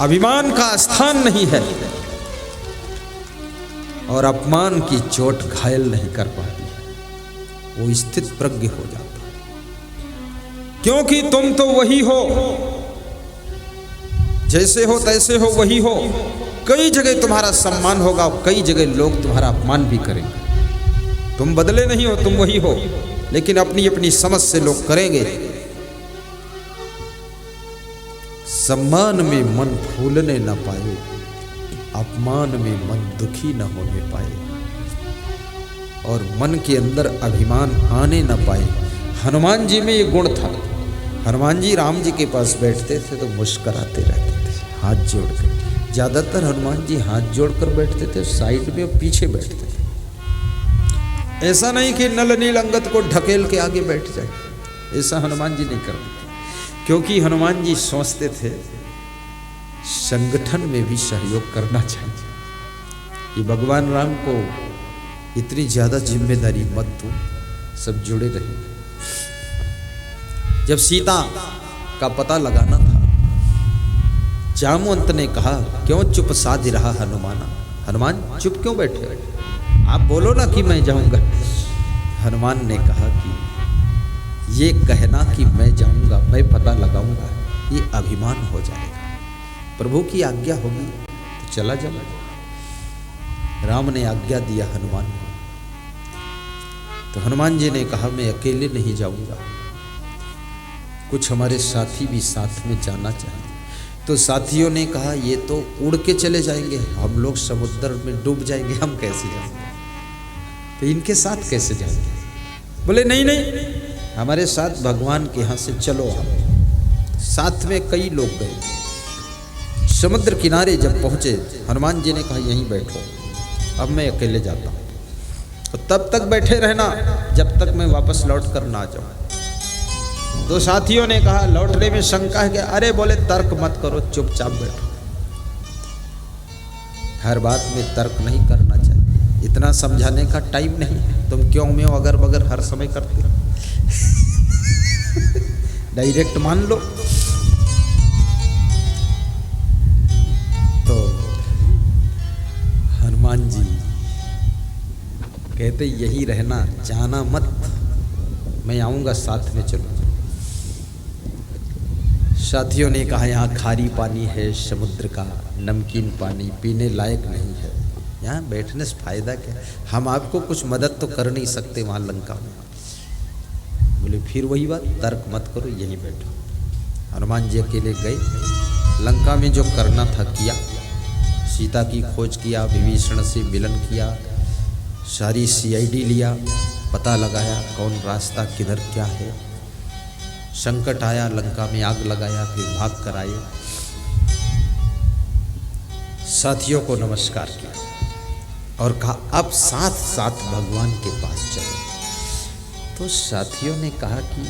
अभिमान का स्थान नहीं है और अपमान की चोट घायल नहीं कर पाती है, वो स्थित प्रज्ञ हो जाता है। क्योंकि तुम तो वही हो, जैसे हो तैसे हो, वही हो। कई जगह तुम्हारा सम्मान होगा और कई जगह लोग तुम्हारा अपमान भी करेंगे। तुम बदले नहीं हो, तुम वही हो, लेकिन अपनी अपनी समझ से लोग करेंगे। सम्मान में मन फूलने न पाए, अपमान में मन दुखी न होने पाए, और मन के अंदर अभिमान आने न पाए। हनुमान जी में ये गुण था। हनुमान जी राम जी के पास बैठते थे तो मुस्कराते रहते थे, हाथ जोड़कर। ज़्यादातर हनुमान जी हाथ जोड़कर बैठते थे, साइड में और पीछे बैठते थे। ऐसा नहीं कि नल नील अंगद को ढकेल के आगे बैठ जाए, ऐसा हनुमान जी नहीं करते थे। क्योंकि हनुमान जी सोचते थे संगठन में भी सहयोग करना चाहिए। कि भगवान राम को इतनी ज़्यादा जिम्मेदारी मत दो, सब जुड़े रहेंगे। जब सीता का पता लगाना था, जामवंत ने कहा, क्यों चुप साध रहा हनुमाना? हनुमान चुप क्यों बैठे? आप बोलो ना कि मैं जाऊंगा। हनुमान ने कहा कि ये कहना कि मैं जाऊंगा, मैं पता लगाऊंगा, ये अभिमान हो जाएगा। प्रभु की आज्ञा होगी तो चला जाऊंगा। राम ने आज्ञा दिया हनुमान को। तो हनुमान जी ने कहा, मैं अकेले नहीं जाऊंगा, कुछ हमारे साथी भी साथ में जाना चाहिए। तो साथियों ने कहा, ये तो उड़ के चले जाएंगे, हम लोग समुद्र में डूब जाएंगे, हम कैसे जाएंगे? तो इनके साथ कैसे जाएंगे? बोले नहीं नहीं, हमारे साथ भगवान के यहाँ से चलो आप। साथ में कई लोग गए। समुद्र किनारे जब पहुँचे, हनुमान जी ने कहा, यहीं बैठो, अब मैं अकेले जाता हूँ। तो तब तक बैठे रहना जब तक मैं वापस लौट कर ना आ जाऊँ। तो साथियों ने कहा, लौटने में शंका है कि? अरे बोले, तर्क मत करो, चुपचाप बैठो। हर बात में तर्क नहीं करना चाहिए, इतना समझाने का टाइम नहीं है। तुम क्यों में अगर बगर हर समय करते हो? डायरेक्ट मान लो। तो हनुमान जी कहते, यही रहना, जाना मत, मैं आऊँगा, साथ में चलो। साथियों ने कहा, यहाँ खारी पानी है समुद्र का, नमकीन पानी पीने लायक नहीं है, यहाँ बैठने से फायदा क्या? हम आपको कुछ मदद तो कर नहीं सकते वहाँ लंका में। बोले फिर वही बात, तर्क मत करो, यहीं बैठो। हनुमान जी अकेले गए, लंका में जो करना था किया। सीता की खोज किया, विभीषण से मिलन किया, सारी CID लिया, पता लगाया कौन रास्ता किधर क्या है। संकट आया, लंका में आग लगाया, फिर भाग कर आए। साथियों को नमस्कार किया और कहा, अब साथ साथ भगवान के पास चलो। तो साथियों ने कहा कि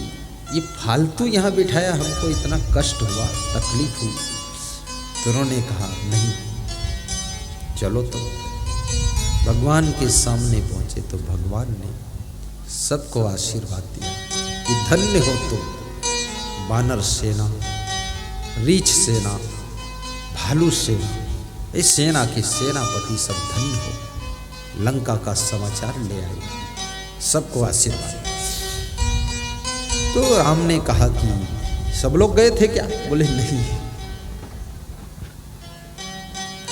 ये फालतू यहाँ बिठाया, हमको इतना कष्ट हुआ, तकलीफ हुई। तो उन्होंने कहा, नहीं चलो। तो भगवान के सामने पहुँचे तो भगवान ने सबको आशीर्वाद दिया कि धन्य हो तुम, वानर सेना, रीछ सेना, भालू सेना, इस सेना के सेनापति सब धन्य हो। लंका का समाचार ले आए, सबको आशीर्वाद। तो राम ने कहा कि सब लोग गए थे क्या? बोले नहीं।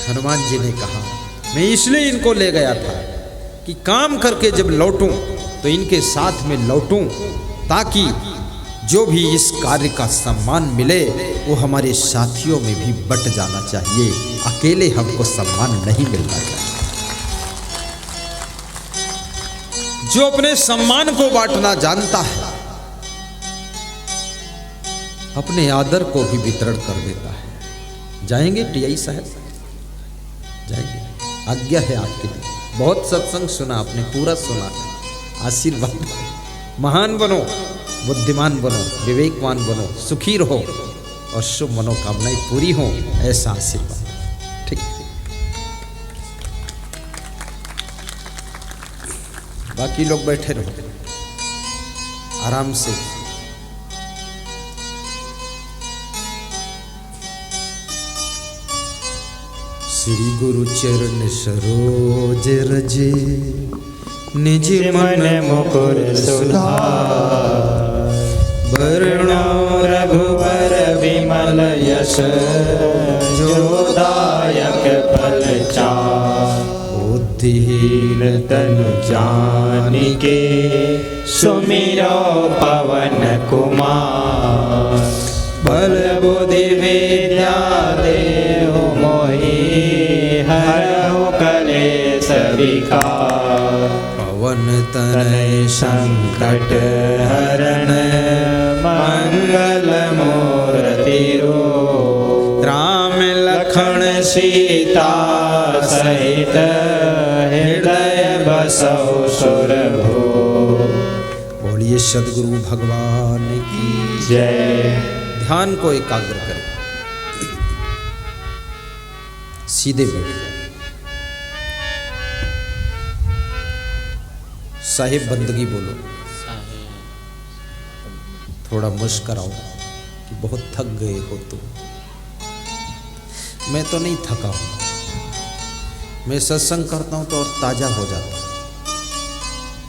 हनुमान जी ने कहा, मैं इसलिए इनको ले गया था कि काम करके जब लौटूं तो इनके साथ में लौटूं, ताकि जो भी इस कार्य का सम्मान मिले वो हमारे साथियों में भी बट जाना चाहिए, अकेले हमको सम्मान नहीं मिलना चाहिए। जो अपने सम्मान को बांटना जानता है, अपने आदर को भी वितरण कर देता है। जाएंगे TI साहब? जाएंगे, आज्ञा है आपके लिए। बहुत सत्संग सुना आपने, पूरा सुना, आशीर्वाद। महान बनो, बुद्धिमान बनो, विवेकवान बनो, सुखी रहो और शुभ मनोकामनाएं पूरी हों, ऐसा आशीर्वाद। ठीक, बाकी लोग बैठे रहो आराम से। श्री गुरु चरण सरोज रजे, निज मन मुकुर सुधार। वर्णो रघुवर विमल यश, जो दायक फल चार। बुद्धिहीन तनु जानिके, सुमिरो पवन कुमार। बल बुद्धि विद्या देहु मोहि, हरहु कलेश विकार। पवन तनय संकट हरण, मंगल मूर्ति रूप। राम लखन सीता सहित, हृदय बसौ सुरभूप। बोलिए सद्गुरु भगवान की जय। ध्यान को एकाग्र करें, सीधे बैठ। साहिब बंदगी बोलो, थोड़ा मुस्कुराओ कि बहुत थक गए हो तुम। मैं तो नहीं थका हूँ, मैं सत्संग करता हूँ तो और ताज़ा हो जाता हूँ।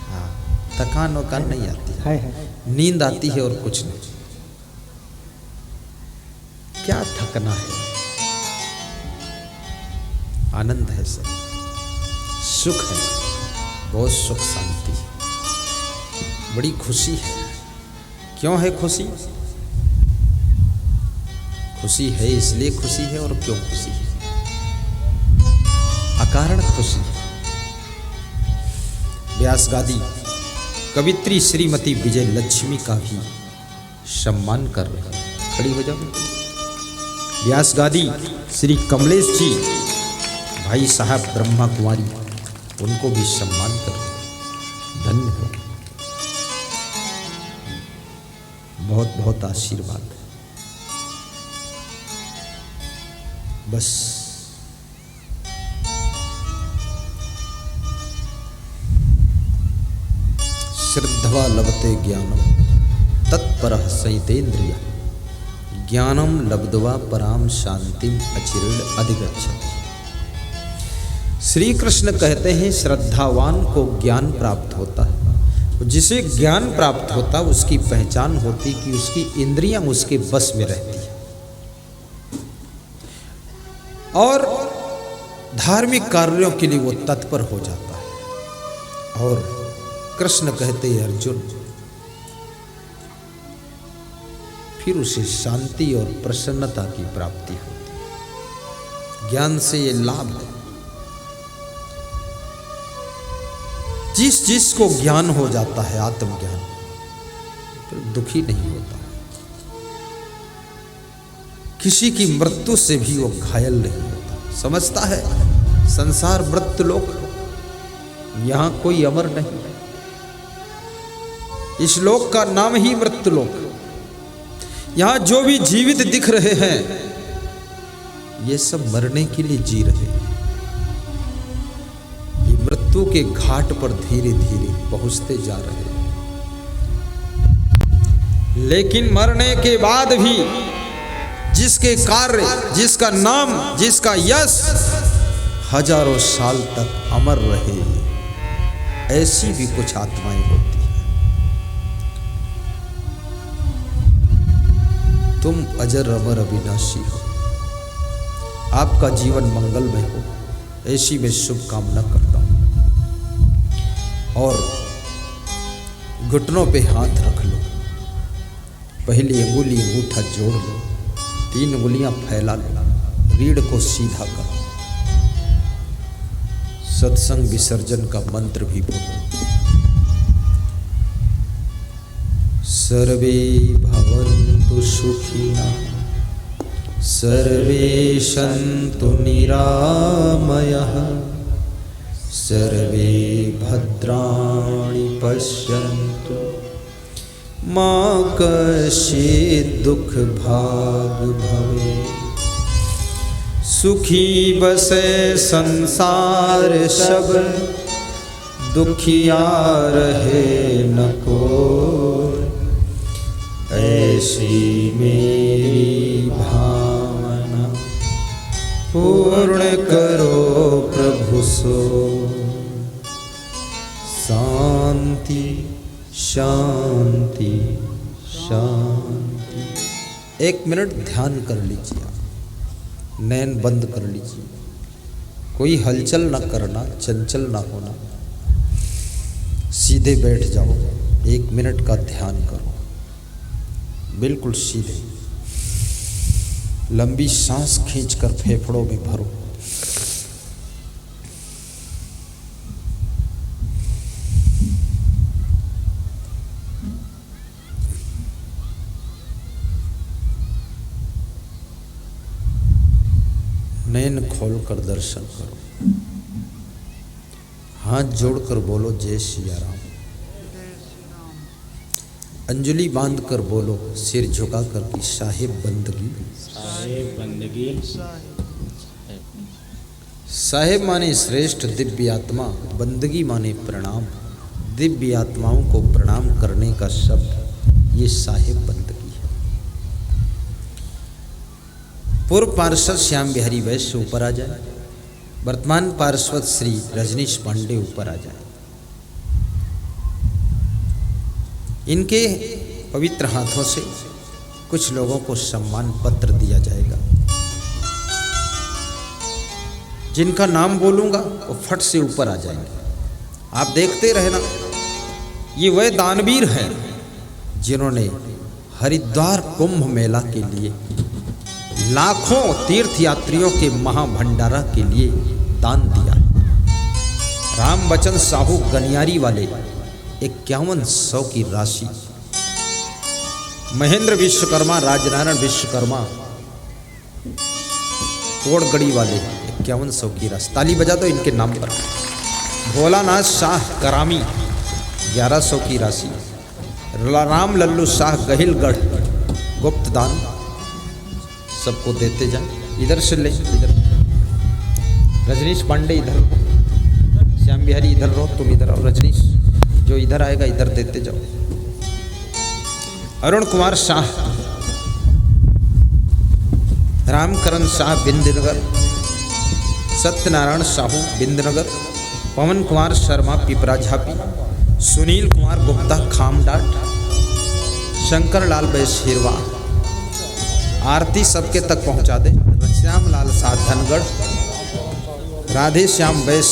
हाँ, थकान वकान नहीं आती है, नींद आती है और कुछ नहीं। क्या थकना है, आनंद है सब, सुख है, बहुत सुख शांति है, बड़ी खुशी है। क्यों है खुशी? खुशी है इसलिए खुशी है। और क्यों खुशी है? अकारण खुशी है। व्यास गादी कवित्री श्रीमती विजय लक्ष्मी का भी सम्मान कर रहे हैं। खड़ी हो जाओ। व्यास गादी श्री कमलेश जी, भाई साहब ब्रह्मा कुमारी, उनको भी सम्मान कर रहे हैं। धन्य हो, बहुत बहुत आशीर्वाद है। बस श्रद्धवा लभते ज्ञानम तत्परः संयतेन्द्रिय ज्ञानम लब्ध्वा पराम शांतिम अचिरेण अधिगच्छति। श्री कृष्ण कहते हैं श्रद्धावान को ज्ञान प्राप्त होता है। जिसे ज्ञान प्राप्त होता उसकी पहचान होती कि उसकी इंद्रियां उसके बस में रहती है और धार्मिक कार्यों के लिए वो तत्पर हो जाता है। और कृष्ण कहते हैं अर्जुन, फिर उसे शांति और प्रसन्नता की प्राप्ति होती है। ज्ञान से ये लाभ है। जिस को ज्ञान हो जाता है, आत्मज्ञान, फिर दुखी नहीं होता, किसी की मृत्यु से भी वो घायल नहीं होता। समझता है संसार मृत्युलोक, यहां कोई अमर नहीं है। इस लोक का नाम ही मृत्युलोक। यहां जो भी जीवित दिख रहे हैं ये सब मरने के लिए जी रहे हैं। मृत्यु के घाट पर धीरे धीरे पहुंचते जा रहे हैं। लेकिन मरने के बाद भी जिसके कार्य, जिसका नाम, जिसका यश हजारों साल तक अमर रहे, ऐसी भी कुछ आत्माएं होती हैं। तुम अजर अमर अविनाशी हो, आपका जीवन मंगलमय हो, ऐसी मैं शुभकामना करता हूं। और घुटनों पे हाथ रख लो, पहली अंगुली अंगूठा जोड़ लो, 3 उंगलियां फैला लो, रीढ़ को सीधा करो, सत्संग विसर्जन का मंत्र भी बोलो। सर्वे भवन्तु सुखिनः, सर्वे सन्तु निरामयः, सर्वे भद्राणि पश्यन्तु मा कश्चित् दुःख भाग् भवेत्। सुखी बसे संसार सब, दुखिया रहे न कोई, ऐसी मेरी भावना पूर्ण करो प्रभु सो। शांति शांति शांति। 1 मिनट ध्यान कर लीजिए, नैन बंद कर लीजिए, कोई हलचल ना करना, चंचल ना होना, सीधे बैठ जाओ, 1 मिनट का ध्यान करो, बिल्कुल सीधे। लंबी सांस खींचकर फेफड़ों में भरो। नैन खोलकर दर्शन करो, हाथ जोड़कर बोलो जय सिया राम, अंजलि बांध कर बोलो, सिर झुका कर की साहिब बंदगी। साहिब बंदगी। साहिब माने श्रेष्ठ दिव्य आत्मा, बंदगी माने प्रणाम। दिव्य आत्माओं को प्रणाम करने का शब्द ये साहिब बंदगी है। पूर्व पार्षद श्याम बिहारी वैश्य ऊपर आ जाए, वर्तमान पार्षद श्री रजनीश पांडे ऊपर आ जाए। इनके पवित्र हाथों से कुछ लोगों को सम्मान पत्र दिया जाएगा। जिनका नाम बोलूंगा वो फट से ऊपर आ जाएंगे। आप देखते रहना, ये वह दानवीर हैं जिन्होंने हरिद्वार कुंभ मेला के लिए लाखों तीर्थ यात्रियों के महाभंडारा के लिए दान दिया। राम बचन साहू गनियारी वाले 5100 की राशि, महेंद्र विश्वकर्मा, राजनारायण विश्वकर्मा कोड़गड़ी वाले 5100 की राशि, ताली बजा दो इनके नाम पर। भोलानाथ शाह करामी 1100 की राशि, राम लल्लू शाह गहिलगढ़ गुप्त दान, सबको देते जाए। इधर से ले, इधर रजनीश पांडे इधर रहो, श्याम बिहारी इधर रहो, तुम इधर आओ। रजनीश जो इधर आएगा इधर देते जाओ। अरुण कुमार शाह, रामकरण शाह बिंदनगर, सत्यनारायण साहू बिंदनगर, पवन कुमार शर्मा पिपरा झापी, सुनील कुमार गुप्ता खामडाट, शंकर लाल बैस हिरवा। आरती सबके तक पहुंचा दे। श्याम लाल शाह धनगढ़, राधे श्याम बैस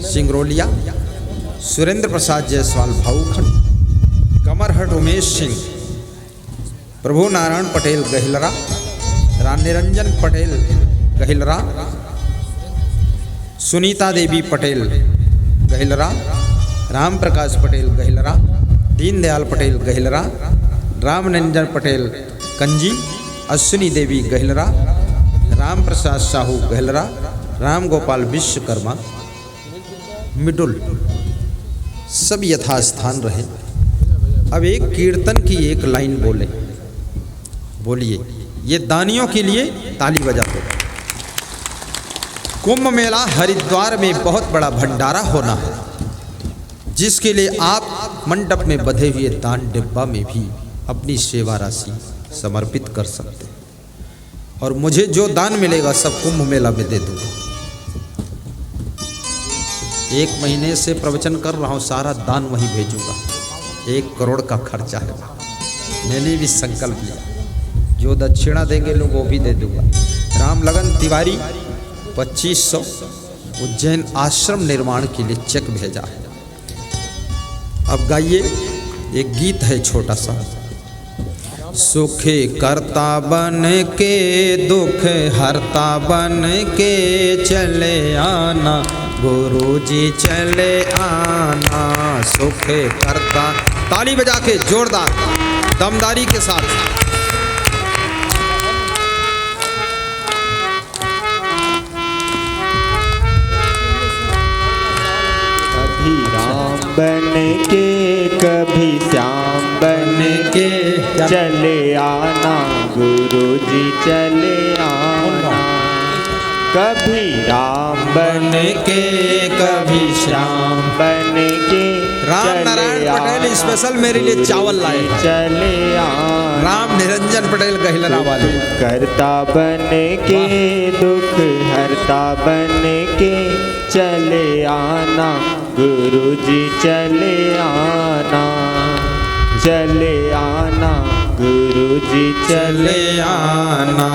सिंगरौलिया, सुरेंद्र प्रसाद जायसवाल भाऊखंड, कमरहट उमेश सिंह, प्रभु नारायण पटेल गहिलरा, निरंजन पटेल गहिलरा, सुनीता देवी पटेल गहिलरा, राम प्रकाश पटेल गहिलरा, दीनदयाल पटेल गहिलरा, रामनिरंजन पटेल कंजी, अश्विनी देवी गहिलरा, राम प्रसाद साहू गहिलरा, राम गोपाल विश्वकर्मा मिडुल। सब यथास्थान रहे। अब एक कीर्तन की एक लाइन बोलिए। ये दानियों के लिए ताली बजा दो। कुंभ मेला हरिद्वार में बहुत बड़ा भंडारा होना है, जिसके लिए आप मंडप में बंधे हुए दान डिब्बा में भी अपनी सेवा राशि समर्पित कर सकते हैं। और मुझे जो दान मिलेगा सब कुंभ मेला में दे दूंगा। 1 महीने से प्रवचन कर रहा हूँ, सारा दान वहीं भेजूंगा। 1 करोड़ का खर्चा है। मैंने भी संकल्प लिया, जो दक्षिणा देंगे लोग वो भी दे दूंगा। राम लगन तिवारी 2500 उज्जैन आश्रम निर्माण के लिए चेक भेजा है। अब गाइए, एक गीत है छोटा सा। सुखे करता बन के दुख हरता बन के चले आना, गुरुजी चले आना। सुखे करता, ताली बजा के जोरदार दमदारी के साथ। कभी राम बन के कभी श्याम बन के चले आना, गुरुजी चले आना। कभी राम बन के कभी श्याम बन के राम नारायण पटेल स्पेशल मेरे लिए चावल लाए। चले आना। राम निरंजन पटेल गहिलरा वाले। करता बन के दुख हरता बन के चले आना, गुरुजी चले आना। चले आना, गुरुजी चले आना।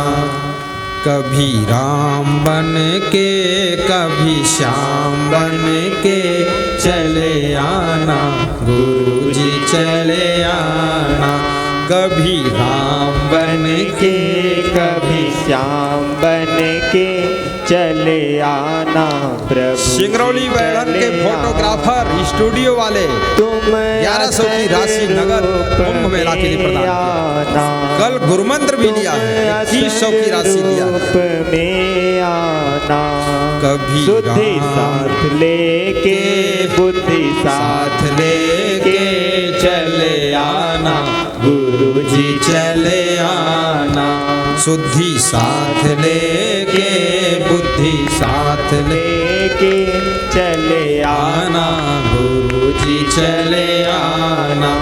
कभी राम बन के कभी श्याम बन के चले आना, गुरुजी चले आना। कभी राम बन के कभी श्याम बन के चले आना, प्रभु सिंगरौली बैठन के फोटोग्राफर स्टूडियो वाले तुम 1100 की राशि नगद कुंभ मेला के लिए प्रदान किया। कल गुरुमंत्र भी लिया है, 2100 की राशि दिया में आना। कभी बुद्धि साथ लेके बुद्धि साथ लेके चले आना, गुरुजी चले आना। शुद्धि साथ लेके बुद्धि साथ लेके चले आना गुरुजी चले आना।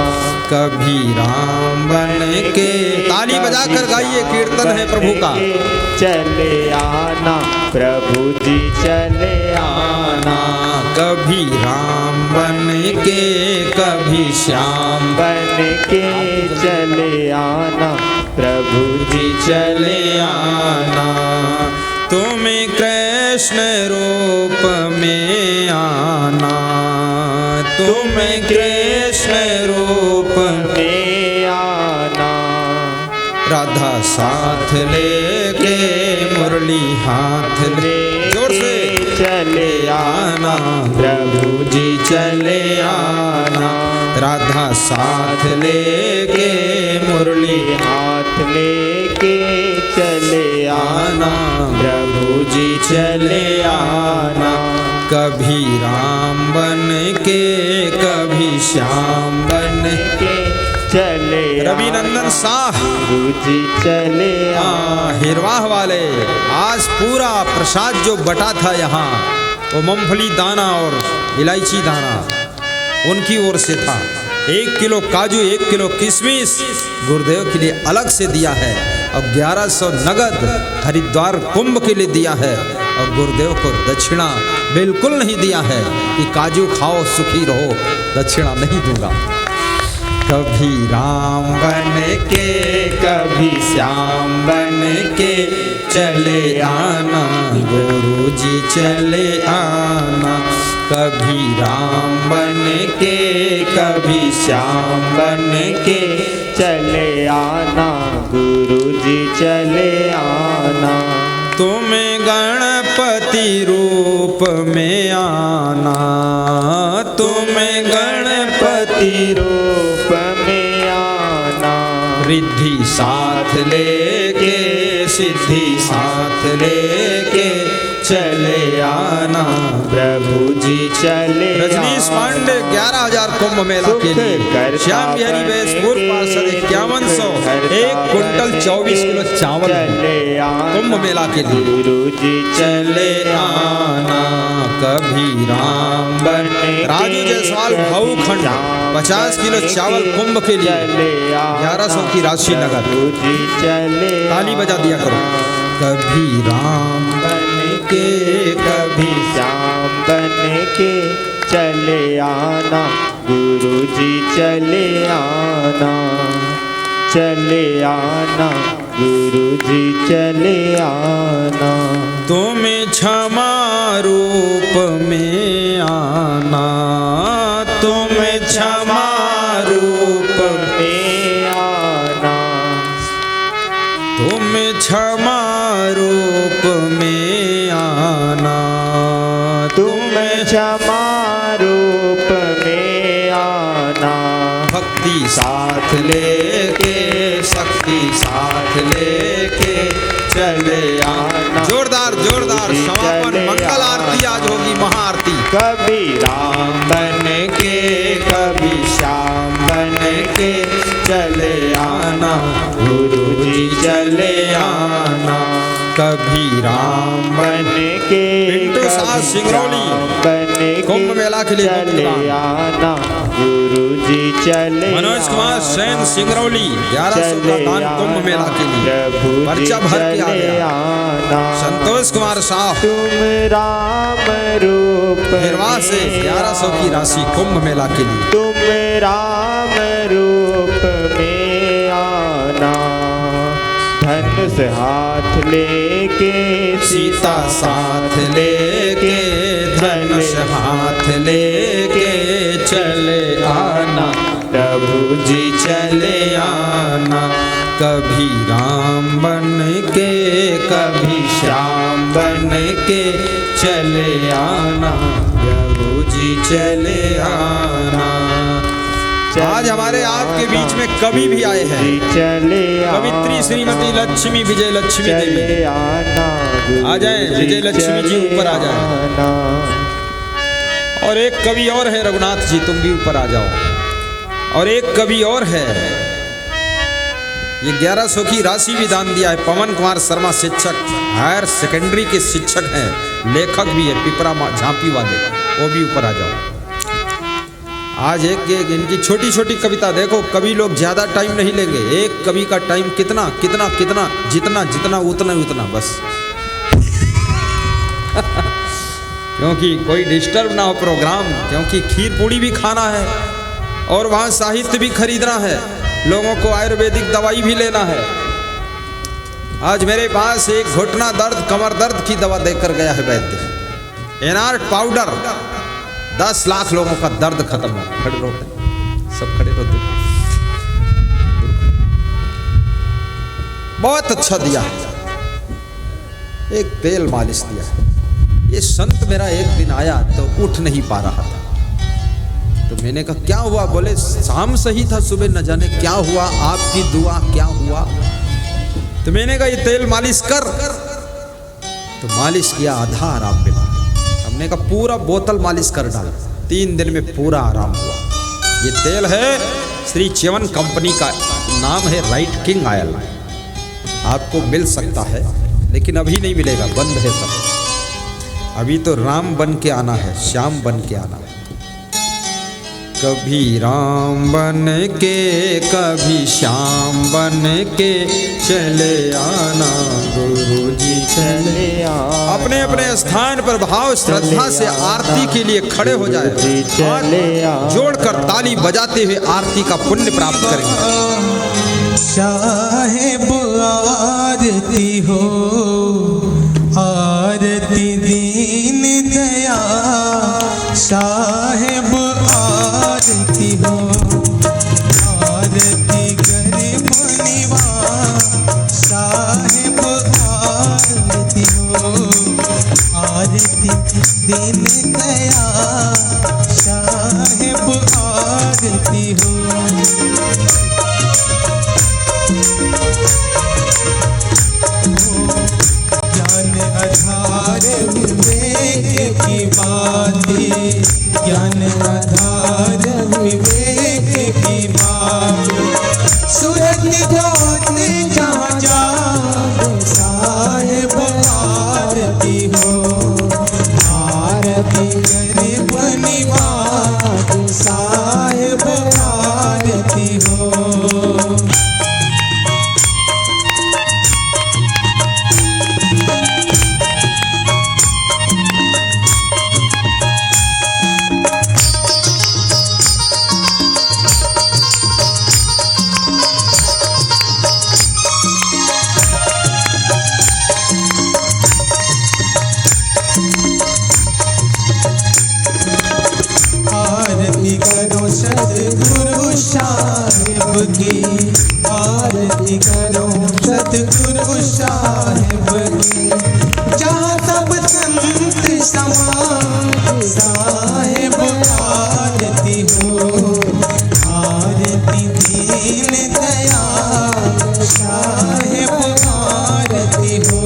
कभी राम बन के, ताली बजाकर गाइए, कीर्तन है प्रभु का। चले आना प्रभु जी चले आना। कभी राम बन के कभी श्याम बन के चले आना प्रभु जी चले आना। तुम्हें कृष्ण रूप में आना, तुम्हें कृष्ण रूप में आना। राधा साथ लेके मुरली हाथ ले, जोर से चले आना प्रभु जी चले आना। राधा साथ लेके मुरली हाथ लेके चले आना प्रभु जी चले आना। कभी राम बन के कभी श्याम बन के चले रविनंदन शाह गुरु जी चले हिरवाह वाले। आज पूरा प्रसाद जो बटा था यहाँ, वो मूंगफली दाना और इलायची दाना उनकी ओर से था। 1 किलो काजू 1 किलो किशमिश गुरुदेव के लिए अलग से दिया है, और 1100 नगद हरिद्वार कुंभ के लिए दिया है। और गुरुदेव को दक्षिणा बिल्कुल नहीं दिया है कि काजू खाओ सुखी रहो, दक्षिणा नहीं दूंगा। कभी राम बन के कभी श्याम बन के चले आना गुरुजी चले आना। कभी राम बन के कभी श्याम बन के चले आना गुरु जी चले आना। तुम्हें गणपति रूप में आना, तुम्हें गणपति रूप में आना। रिद्धि साथ लेके सिद्धि साथ लेके चले आना प्रभु जी चले। रजनीश पांडे 11,000 कुंभ मेला के लिए, श्याम बिहारी बैसपुर पार्षद 5100, 1 कुंटल 24 किलो चावल कुंभ मेला के लिए। गुरु जी चले आना कभी राम बन। राजू जायसवाल भाऊ खंड 50 किलो चावल कुंभ के लिए 1100 की राशि नगद। ताली बजा दिया करो। कभी राम बन के कभी श्याम बन के चले आना गुरु जी चले आना। चले आना गुरु जी चले आना। तुम्हें क्षमा रूप में आना, तुम्हें क्षमा रूप में आना। तुम्हें क्षमा रूप में आना। तुम्हें क्षमा रूप में आना। भक्ति साथ लेके शक्ति साथ लेके चले आना। जोरदार जोरदार समापन मंगल आरती आज होगी, महाआरती। कभी राम बन के कभी श्याम बन के चले आना गुरु जी चले आना। कभी राम बन के पिंटू साहब सिंगरौली बन कुंभ मेला के लिए चले आना गुरु जी चले। मनोज कुमार सैन सिंगरौली 1100 का दान कुंभ मेला के लिए पर्चा भर के आ गया। संतोष कुमार साहब तुम राम रूप हिरवा से 1100 की राशि कुंभ मेला के लिए। तुम राम रूप में आना। धनुष हाथ लेके सीता साथ लेके धनुष हाथ लेके चले आना प्रभु जी चले आना। कभी राम बन के कभी श्याम बन के चले आना प्रभु जी चले आना। आज हमारे आपके बीच में कवि भी आए हैं, कवित्री श्रीमती लक्ष्मी विजय लक्ष्मी देवी। आ जाए विजय लक्ष्मी जी, ऊपर आ जाए। और एक कवि और है रघुनाथ जी, तुम भी ऊपर आ जाओ। और एक कवि और है ये 1100 की राशि भी दान दिया है। पवन कुमार शर्मा शिक्षक, हायर सेकेंडरी के शिक्षक हैं, लेखक भी है, पिपरा झांपी वाले, वो भी ऊपर आ जाओ। आज एक इनकी छोटी छोटी कविता देखो, कवि लोग ज्यादा टाइम नहीं लेंगे। एक कवि का टाइम कितना कितना कितना, जितना जितना उतना उतना बस क्योंकि कोई डिस्टर्ब ना हो प्रोग्राम, क्योंकि खीर पूड़ी भी खाना है और वहाँ साहित्य भी खरीदना है, लोगों को आयुर्वेदिक दवाई भी लेना है। आज मेरे पास एक घुटना दर्द, कमर दर्द की दवा देकर गया है वैद्य, एनार्ट पाउडर, 10 लाख लोगों का दर्द खत्म हो। खड़े रहो, सब खड़े रहो। बहुत अच्छा दिया, एक तेल मालिश दिया। ये संत मेरा एक दिन आया तो उठ नहीं पा रहा था, तो मैंने कहा क्या हुआ? बोले शाम सही था, सुबह न जाने क्या हुआ, आपकी दुआ क्या हुआ। तो मैंने कहा ये तेल मालिश कर, तो मालिश किया, आधा आराम मिला। हमने कहा पूरा बोतल मालिश कर डाला, 3 दिन में पूरा आराम हुआ। ये तेल है श्री च्यवन कंपनी का, नाम है राइट किंग ऑयल। आपको मिल सकता है लेकिन अभी नहीं मिलेगा, बंद है सब। अभी तो राम बन के आना है, श्याम बन के आना है। कभी राम बन के कभी श्याम बन के चले आना, गुरुजी चले आना। अपने अपने स्थान पर भाव श्रद्धा से आरती के लिए खड़े हो जाए, जोड़कर ताली बजाते हुए आरती का पुण्य प्राप्त करेंगे। साहेब आरती हो, आरती दीन दया, साहेब आरती हो, आरती गरीब निवास, साहेब आरती हो, आरती दीन दया, साहेब आरती हो। ज्ञान आधार विवेक की बातें, ज्ञान आधार विवेक की बात, सूरज ज्योति जहाँ जाओ, साहेब आरती हो, आरती गरीब निवास, साहेब आरती हो। आरती करो सतगुरु साहिब की, आरती करो सतगुरु साहिब की, जहाँ सब संत समाज, साहिब आरती हो, आरती दीन दया, साहिब आरती हो,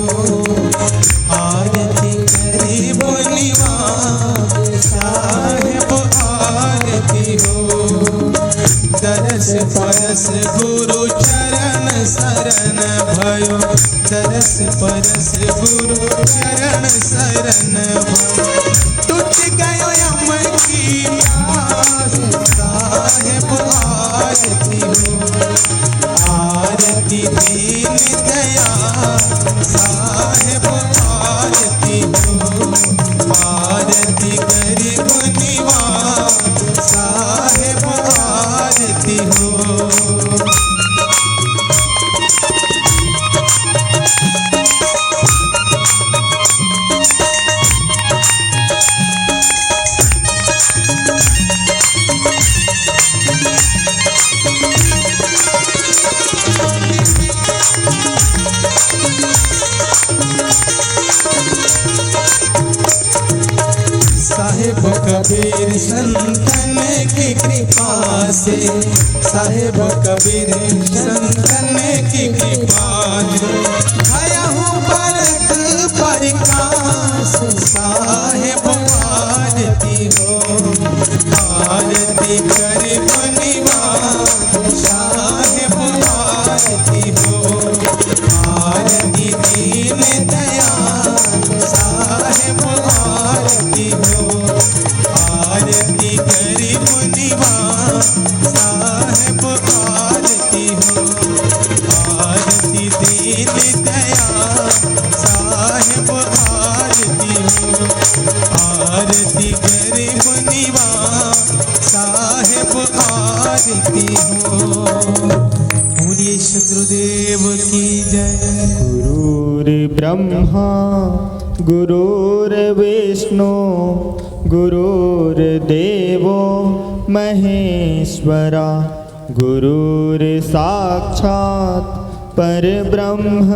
आरती गरीब निवास, साहिब आरती हो। दरस परस गुरु चरण शरण भयो, दरस परस गुरु चरण शरण भयो, टूट गयो यम की प्यास, साहेब आरती हो, आरती दीन दया, साहेब आरती हो, आरती गरीब निवास, साहेब आरती हो। साहेब कबीर संतन की कृपा से, साहेब कबीर संतन की कृपा से, आया हूँ परत प्रकाश, साहेब आरती हो, आरती गरीब निवास, साहेब आरती आरती गरीब निवाज साहेब आरती हो। बोलिए सद्गुरुदेव की जय। गुरुर्ब्रह्मा गुरुर्विष्णु गुरुर्देवो महेश्वरा गुरुर्साक्षात् परब्रह्म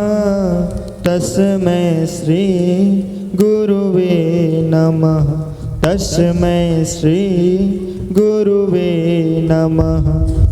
तस्मै श्री गुरुवे नमः। तस्मै श्री गुरुवे नमः।